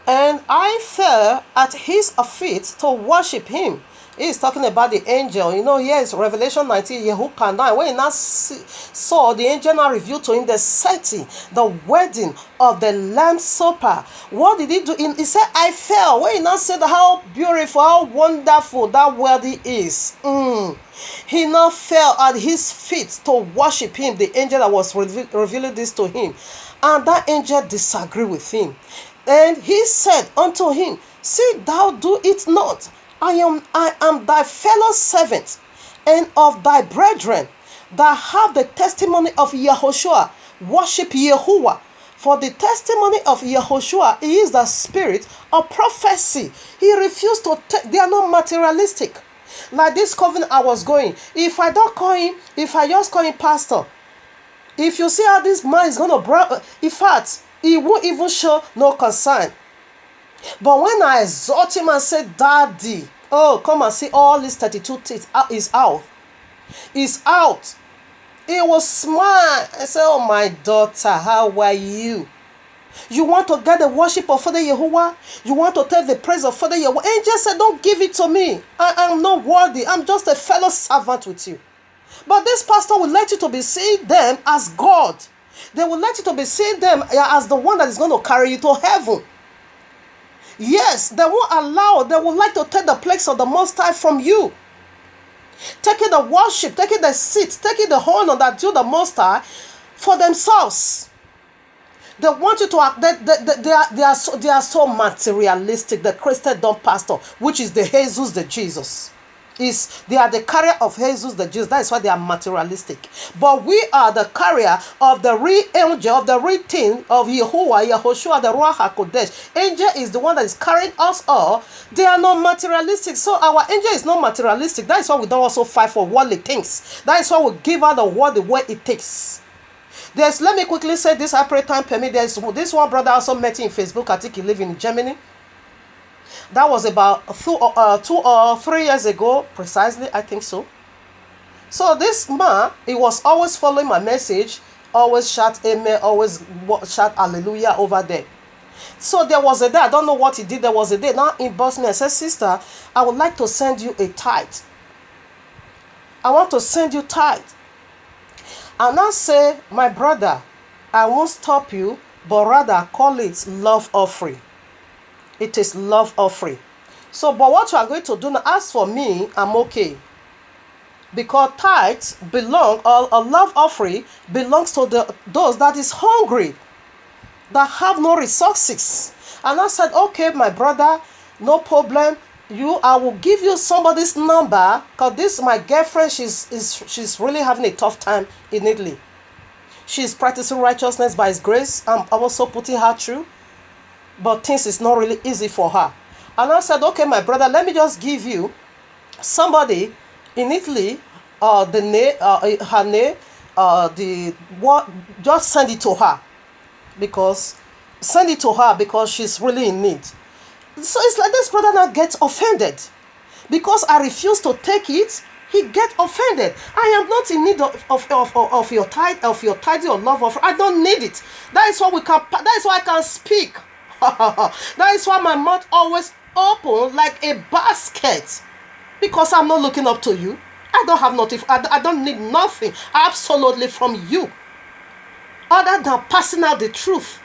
And I fell at his feet to worship him. He's talking about the angel. Yes, Revelation 19, Yehukanah. When he now saw the angel now revealed to him the setting, the wedding of the Lamb Supper. What did he do? He said, I fell. When he now said how beautiful, how wonderful that wedding is. He now fell at his feet to worship him, the angel that was revealing this to him. And that angel disagreed with him. And he said unto him, see, thou do it not. I am thy fellow servant and of thy brethren that have the testimony of Yahushua. Worship Yahuwah. For the testimony of Yahushua is the spirit of prophecy. He refused to take, they are not materialistic. Like this covenant I was going. If I don't call him, if I just call him pastor, if you see how this man is going to, in fact, he won't even show no concern. But when I exhort him and say, Daddy, oh, come and see all these 32 teeth is out. Is out. He will smile and say, oh, my daughter, how are you? You want to get the worship of Father Yahuwah? You want to take the praise of Father Yahuwah? Angel said, don't give it to me. I am not worthy. I'm just a fellow servant with you. But this pastor will let you to be seeing them as God. They will let you to be seeing them as the one that is going to carry you to heaven. Yes, they won't allow, they would like to take the place of the Most High from you. Taking the worship, taking the seat, taking the honor that due the Most High for themselves. They want you to, they are so materialistic. The Christendom pastor, which is the Jesus, the Jesus. They are the carrier of Jesus the Jesus. That is why they are materialistic. But we are the carrier of the real angel, of the real thing of Yahuwah, Yahushua, the Ruach HaKodesh. Angel is the one that is carrying us all. They are not materialistic. So our angel is not materialistic. That is why we don't also fight for worldly things. That is why we give out the word the way it takes. Let me quickly say this, I pray time permit. There's this one brother also met in Facebook. I think he lives in Germany. That was about 2 or 3 years ago, precisely, I think so. So this man, he was always following my message, always shout amen, always shout hallelujah over there. So there was a day, I don't know what he did, there was a day, now he inboxed me and said, sister, I would like to send you a tithe. I want to send you tithe. And I say, my brother, I won't stop you, but rather call it love offering. It is love offering. So, but what you are going to do now, as for me, I'm okay. Because tithes belong, or a love offering belongs to those that is hungry, that have no resources. And I said, okay, my brother, no problem. I will give you somebody's number, because this my girlfriend, she's really having a tough time in Italy. She's practicing righteousness by his grace. I'm also putting her through. But things is not really easy for her. And I said, okay, my brother, let me just give you somebody in Italy, her name, just send it to her. Send it to her because she's really in need. So it's like this brother now gets offended. Because I refuse to take it, he gets offended. I am not in need of your tithe, or love offering. I don't need it. That is why I can speak. That is why my mouth always open like a basket, because I'm not looking up to you. I don't have nothing. I don't need nothing absolutely from you other than passing out the truth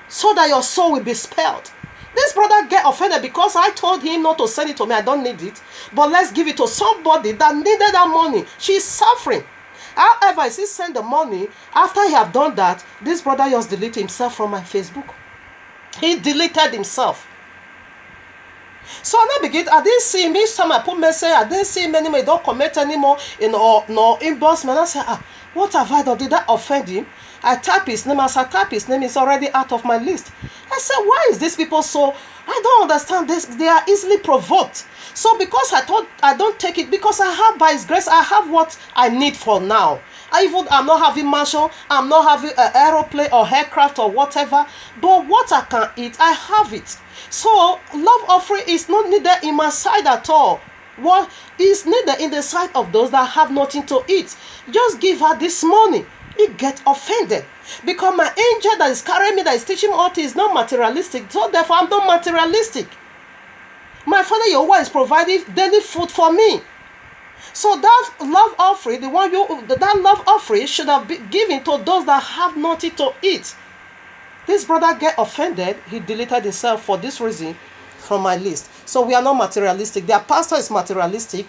so that your soul will be spared. This brother get offended because I told him not to send it to me. I don't need it, but let's give it to somebody that needed that money. She's suffering. However, if he send the money, after he have done that, this brother just deleted himself from my Facebook. He deleted himself. So I didn't see him. Each time I put message, I didn't see him anymore. He don't comment anymore in no inbox. Man, I said, what have I done? Did that offend him? I type his name. As I type his name, it's already out of my list. I said, why is these people so, I don't understand this. They are easily provoked. So because I thought I don't take it, because I have by his grace, I have what I need for now. I'm not having mansion, I'm not having an aeroplane or aircraft or whatever, but what I can eat, I have it. So love offering is not needed in my side at all. What is needed in the sight of those that have nothing to eat? Just give her this money. He get offended because my angel that is carrying me, that is teaching me all things, is not materialistic. So therefore I'm not materialistic. My Father Yahweh is providing daily food for me. So that love offering, that love offering should have been given to those that have nothing to eat. This brother get offended. He deleted himself for this reason from my list. So we are not materialistic. Their pastor is materialistic,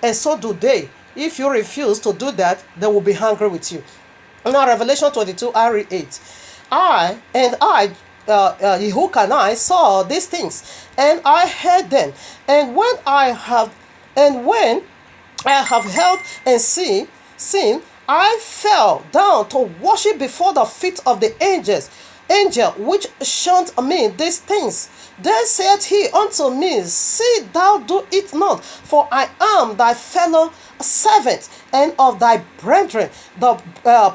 and so do they. If you refuse to do that, they will be angry with you. Now Revelation 22, I read 8. Yehuk and I saw these things, and I heard them. And when I have held and seen, I fell down to worship before the feet of the angel which showed me these things. Then said he unto me, see thou do it not, for I am thy fellow servant, and of thy brethren the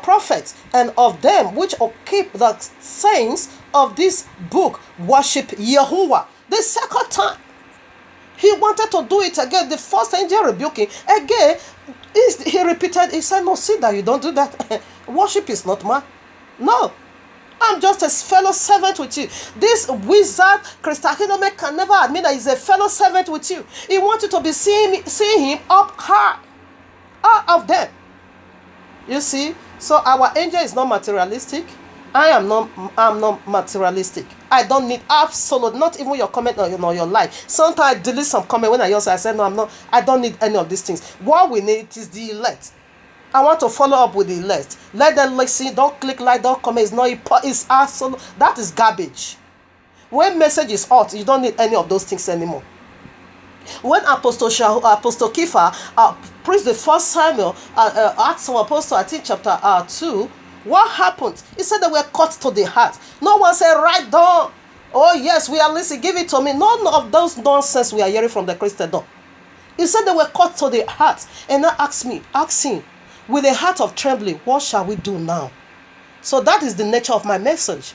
prophets, and of them which keep the sayings of this book. Worship Yahuwah. The second time he wanted to do it again. The first angel rebuked him. Again, he repeated. He said, no, see that you don't do that. Worship is not mine. No. I'm just a fellow servant with you. This wizard, Christahinome, can never admit that he's a fellow servant with you. He wants you to be seeing him up high. All of them. You see? So our angel is not materialistic. I'm not materialistic. I don't need absolute, not even your comment or your like. Sometimes I delete some comment when I said, no, I don't need any of these things. What we need is the elect. I want to follow up with the elect. Let them listen. Don't click like, don't comment. It's absolute. That is garbage. When message is hot, you don't need any of those things anymore. When Apostle Kepha preached the first Samuel, Acts of Apostle, I think chapter 2, what happened? He said they were cut to the heart. No one said, write down. Oh yes, we are listening. Give it to me. None of those nonsense we are hearing from the Christendom. He said they were cut to the heart. And now ask him, with a heart of trembling, what shall we do now? So that is the nature of my message.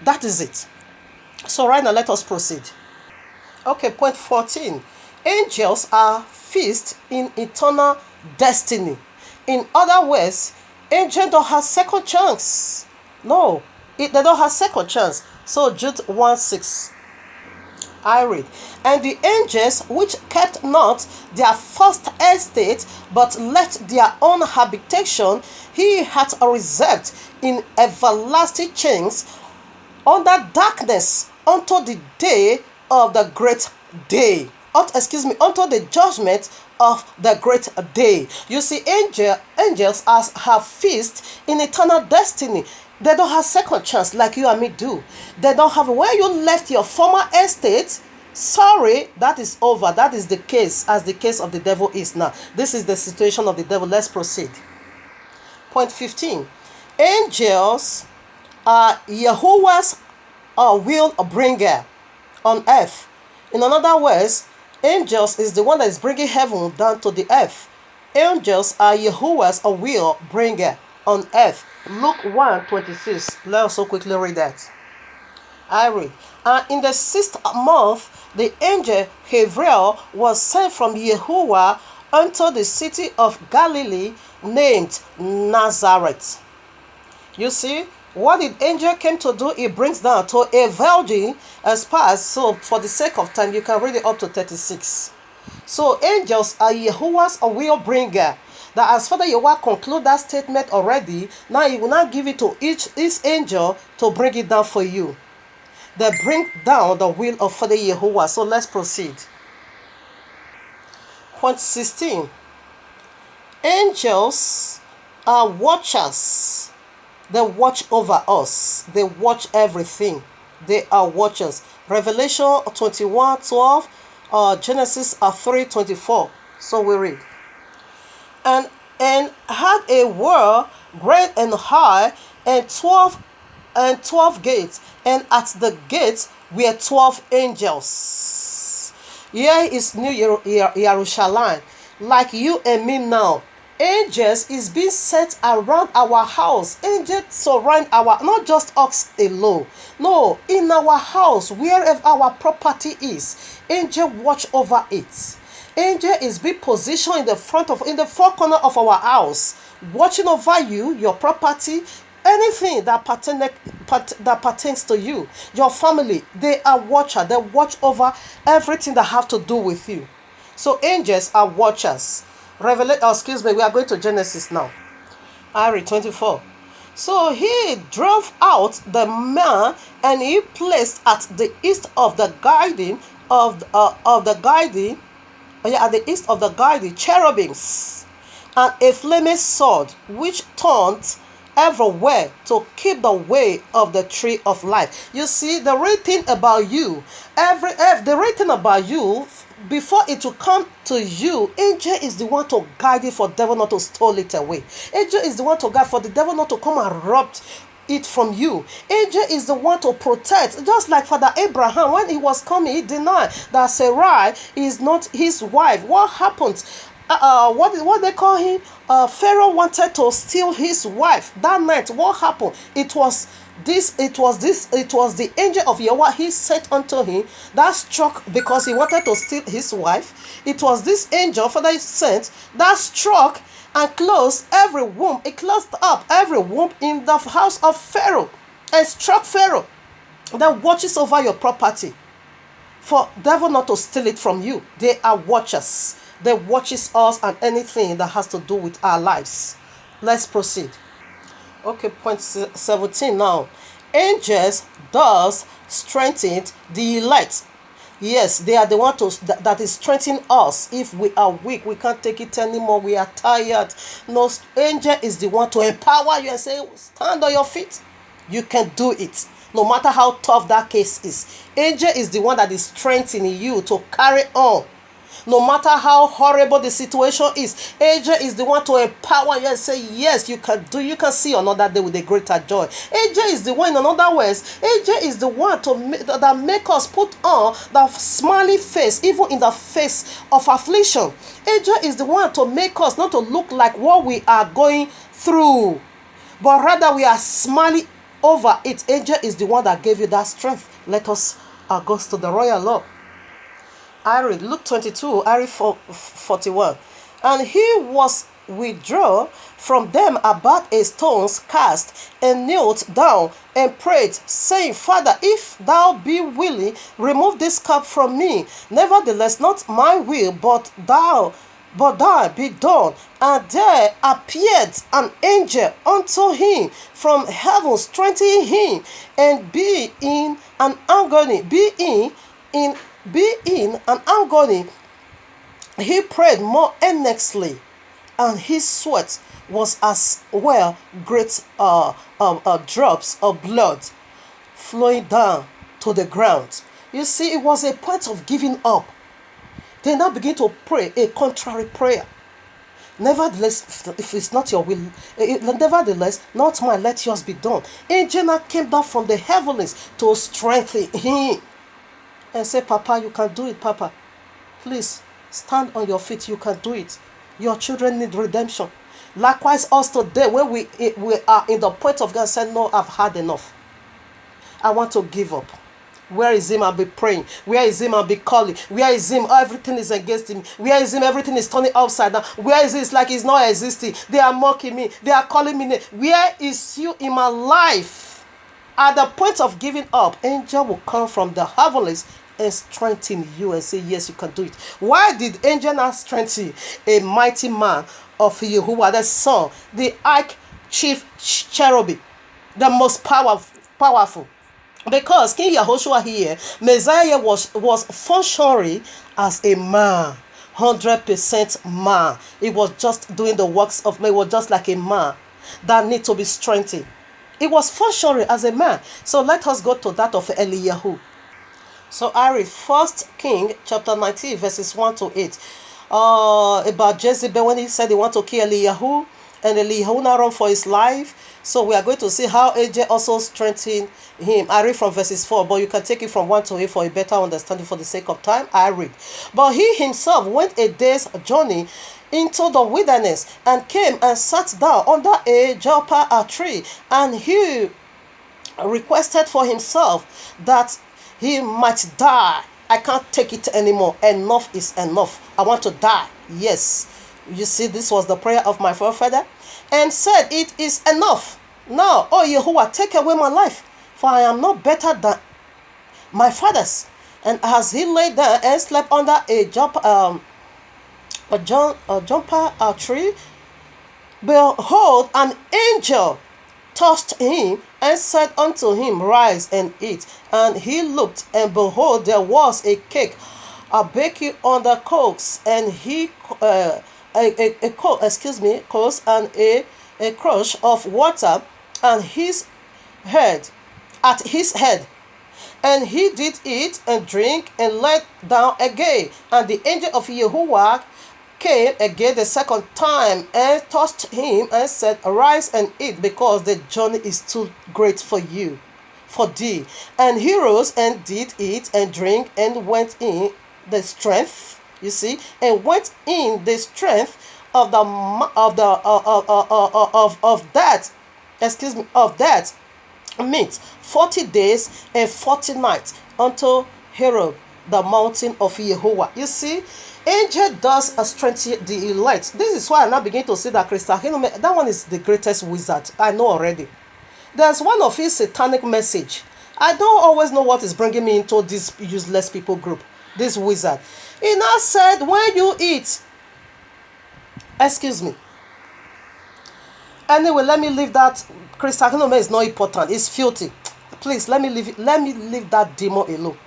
That is it. So right now, let us proceed. Okay, point 14. Angels are fixed in eternal destiny. In other words, angels don't have second chance. No, they don't have second chance. So Jude 1:6. I read, and the angels which kept not their first estate, but left their own habitation, he hath reserved in everlasting chains under darkness unto the day of the great day. Unto the judgment of the great day. You see, angels have fixed in eternal destiny. They don't have second chance like you and me do. They don't have where you left your former estate. Sorry, that is over. That is the case, as the case of the devil is now. This is the situation of the devil. Let's proceed. Point 15. Angels are Yahuwah's will bringer on earth. In other words, angels is the one that is bringing heaven down to the earth. Angels are Yahuwah's will bringer on earth. Luke 1:26. Let's also quickly read that. I read. And in the 6th month, the angel Gabriel was sent from Yahuwah unto the city of Galilee named Nazareth. You see, what the angel came to do, it brings down to a virgin as far. So for the sake of time, you can read it up to 36. So angels are Yahuwah's will bringer. That as Father Yahweh conclude that statement already, now he will not give it to each angel to bring it down for you. They bring down the will of Father Yahuwah. So let's proceed. Point 16. Angels are watchers. They watch over us. They watch everything. They are watchers. Revelation 21:12, Genesis 3:24. So we read. And had a war great and high, and 12 gates, and at the gates were 12 angels. Here is New Jerusalem, like you and me now. Angels is being set around our house. Angels surround our, not just us alone. No, in our house, wherever our property is, angel watch over it. Angel is being positioned in the four corner of our house, watching over you, your property, anything that pertains to you, your family. They are watcher. They watch over everything that have to do with you. So angels are watchers. We are going to Genesis now. Ari 24. So he drove out the man, and he placed at the east of the garden at the east of the garden cherubims, and a flaming sword which turned everywhere to keep the way of the tree of life. You see, the rating about you, the rating about you, before it will come to you, angel is the one to guide it for devil not to steal it away. Angel is the one to guide for the devil not to come and rob it from you. Angel is the one to protect. Just like Father Abraham, when he was coming, he denied that Sarai is not his wife. What happened? What they call him? Pharaoh wanted to steal his wife that night. What happened? It was the angel of Yahweh he sent unto him that struck, because he wanted to steal his wife. It was this angel Father sent that struck and closed every womb. It closed up every womb in the house of Pharaoh and struck Pharaoh that watches over your property for devil not to steal it from you. They are watchers. They watches us and anything that has to do with our lives. Let's proceed. Okay, point 17 now. Angels does strengthen the elect. Yes, they are the one that is strengthening us. If we are weak, we can't take it anymore. We are tired. No, angel is the one to empower you and say, stand on your feet. You can do it. No matter how tough that case is. Angel is the one that is strengthening you to carry on. No matter how horrible the situation is, angel is the one to empower you and say, yes, you can do. You can see another day with a greater joy. Angel is the one, in another words, angel is the one that make us put on the smiling face, even in the face of affliction. Angel is the one to make us not to look like what we are going through, but rather we are smiling over it. Angel is the one that gave you that strength. Let us go to the royal law. I read Luke 22, I read 41. And he was withdrawn from them about a stone's cast, and knelt down and prayed, saying, Father, if thou be willing, remove this cup from me. Nevertheless, not my will, but thou be done. And there appeared an angel unto him from heaven, strengthening him, and being in an agony, he prayed more earnestly, and his sweat was as well great drops of blood flowing down to the ground. You see, it was a point of giving up. They now begin to pray a contrary prayer. Nevertheless, if it's not your will, nevertheless, not mine, let yours be done. Angel now came down from the heavens to strengthen him and say, Papa, you can do it, Papa. Please, stand on your feet. You can do it. Your children need redemption. Likewise, us today, when we are in the point of God, say, no, I've had enough. I want to give up. Where is him? I'll be praying. Where is him? I'll be calling. Where is him? Everything is against him. Where is him? Everything is turning upside down. Where is he? It's like he's not existing. They are mocking me. They are calling me. Where is you in my life? At the point of giving up, angel will come from the heavens and strengthen you and say, yes, you can do it. Why did angel not strengthen a mighty man of Yahuwah, the son, the arch chief cherubim, the most powerful? Because King Yahushua here, Messiah was functioning as a man, 100% man. He was just doing the works of man. He was just like a man that need to be strengthened. It was functioning as a man. So let us go to that of Eliyahu. So I read 1 King chapter 19 verses 1 to 8. About Jezebel when he said he want to kill Eliyahu. and Elihuna run for his life. So we are going to see how angel also strengthened him. I read from verses 4, but you can take it from 1 to 8 for a better understanding for the sake of time. I read. But he himself went a day's journey into the wilderness and came and sat down under a juniper tree, and he requested for himself that he might die. I can't take it anymore. Enough is enough. I want to die. Yes. You see, this was the prayer of my forefather, and said, it is enough. Now, oh Yahuwah, take away my life, for I am not better than my fathers. And as he lay there and slept under a juniper tree, behold, an angel touched him and said unto him, rise and eat. And he looked, and behold, there was a cake, a baking on the coals, and he coals, and a crush of water, and his head at his head. And he did eat and drink and lay down again. And the angel of Yahuwah came again the second time and touched him and said, arise and eat, because the journey is too great for you, for thee. And he rose and did eat and drink and went in the strength, you see, and went in the strength of that meat 40 days and 40 nights unto Horeb, the mountain of Yahuwah. You see, angel does strengthen the elect. This is why I now begin to see that Crystal Hinome, that one is the greatest wizard I know already. There's one of his satanic message. I don't always know what is bringing me into this useless people group, this wizard. He now said, when you eat, excuse me. Anyway, let me leave that. Crystal Hinome is not important. It's filthy. Please, let me leave it. Let me leave that demon alone.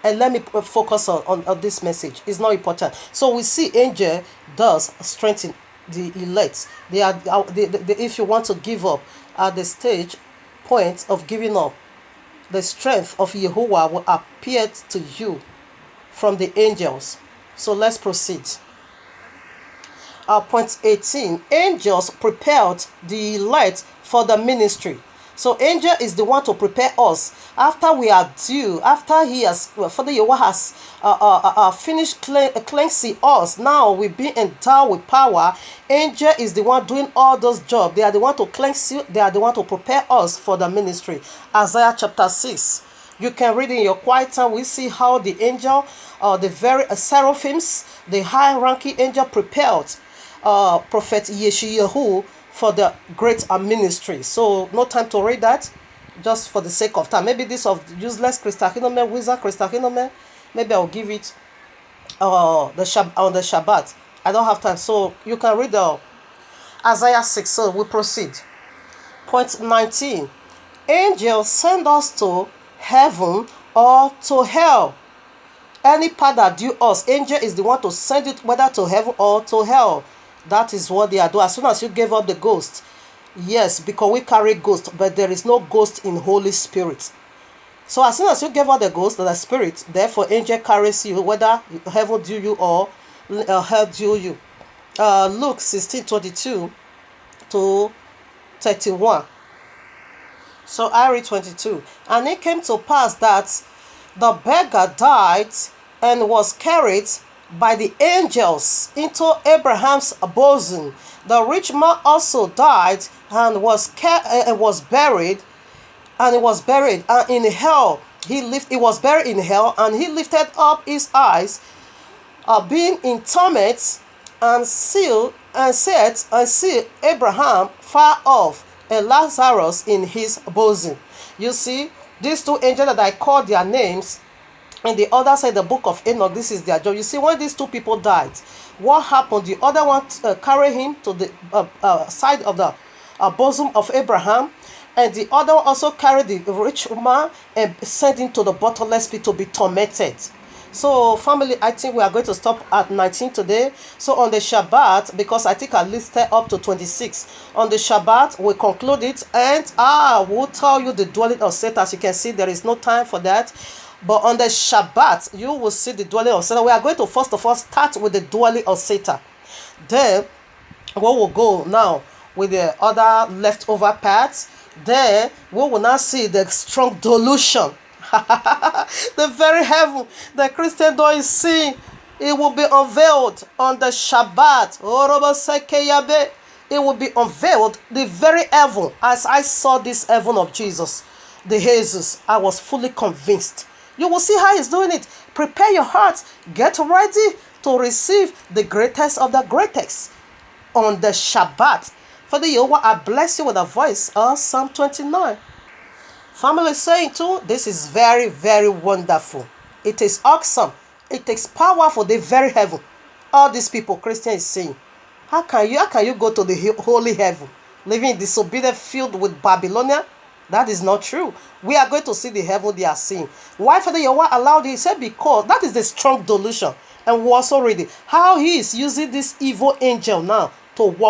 And let me focus on this message. It's not important. So we see angel does strengthen the elect. If you want to give up at the stage point of giving up, the strength of Yahuwah will appear to you from the angels. So let's proceed. Point 18. Angels prepared the elect for the ministry. So angel is the one to prepare us after we are due, after he has, Father Yahweh has finished cleansing us. Now we be endowed with power. Angel is the one doing all those jobs. They are the one to cleanse you. They are the one to prepare us for the ministry. Isaiah chapter 6. You can read in your quiet time. We see how the angel, the very seraphims, the high-ranking angel prepared Prophet Yeshayahu for the great ministry. So no time to read that, just for the sake of time. Maybe this of useless Crystal Hinome, wizard Crystal Hinome, maybe I'll give it on the Shabbat. I don't have time, so you can read Isaiah 6. So we proceed. Point 19. Angels send us to heaven or to hell. Any part that due us, angel is the one to send it whether to heaven or to hell. That is what they are doing. As soon as you gave up the ghost, yes, because we carry ghost, but there is no ghost in Holy Spirit. So as soon as you gave up the ghost, the spirit, therefore angel carries you, whether heaven do you or hell do you. Luke 16:22 to 31. So I read 22. And it came to pass that the beggar died and was carried by the angels into Abraham's bosom. The rich man also died and was buried, and it was buried. And in hell he was buried in hell, and he lifted up his eyes, being in torment, and see Abraham far off, and Lazarus in his bosom. You see, these two angels that I called their names, and the other side, the book of Enoch, this is their job. You see, when these two people died, what happened? The other one carried him to the side of the bosom of Abraham, and the other one also carried the rich man and sent him to the bottomless pit to be tormented. So, family, I think we are going to stop at 19 today. So, on the Shabbat, because I think I listed up to 26. On the Shabbat, we conclude it, and we'll tell you the dwelling of Satan. As you can see, there is no time for that. But on the Shabbat, you will see the dwelling of Satan. We are going to first of all start with the dwelling of Satan. Then, we will go now with the other leftover parts, then we will now see the strong delusion. The very heaven that Christendom is seeing, it will be unveiled on the Shabbat. It will be unveiled, the very heaven. As I saw this heaven of Jesus, the Jesus, I was fully convinced. You will see how he's doing it. Prepare your heart. Get ready to receive the greatest of the greatest on the Shabbat. For the Yehovah, I bless you with a voice of Psalm 29. Family saying too, this is very, very wonderful. It is awesome. It is powerful, the very heaven. All these people, Christians is saying, how can you go to the holy heaven, living in disobedient field with Babylonia? That is not true. We are going to see the heaven they are seeing. Why Father Yahweh allowed it? He said because that is the strong delusion. And we also read it. How he is using this evil angel now to walk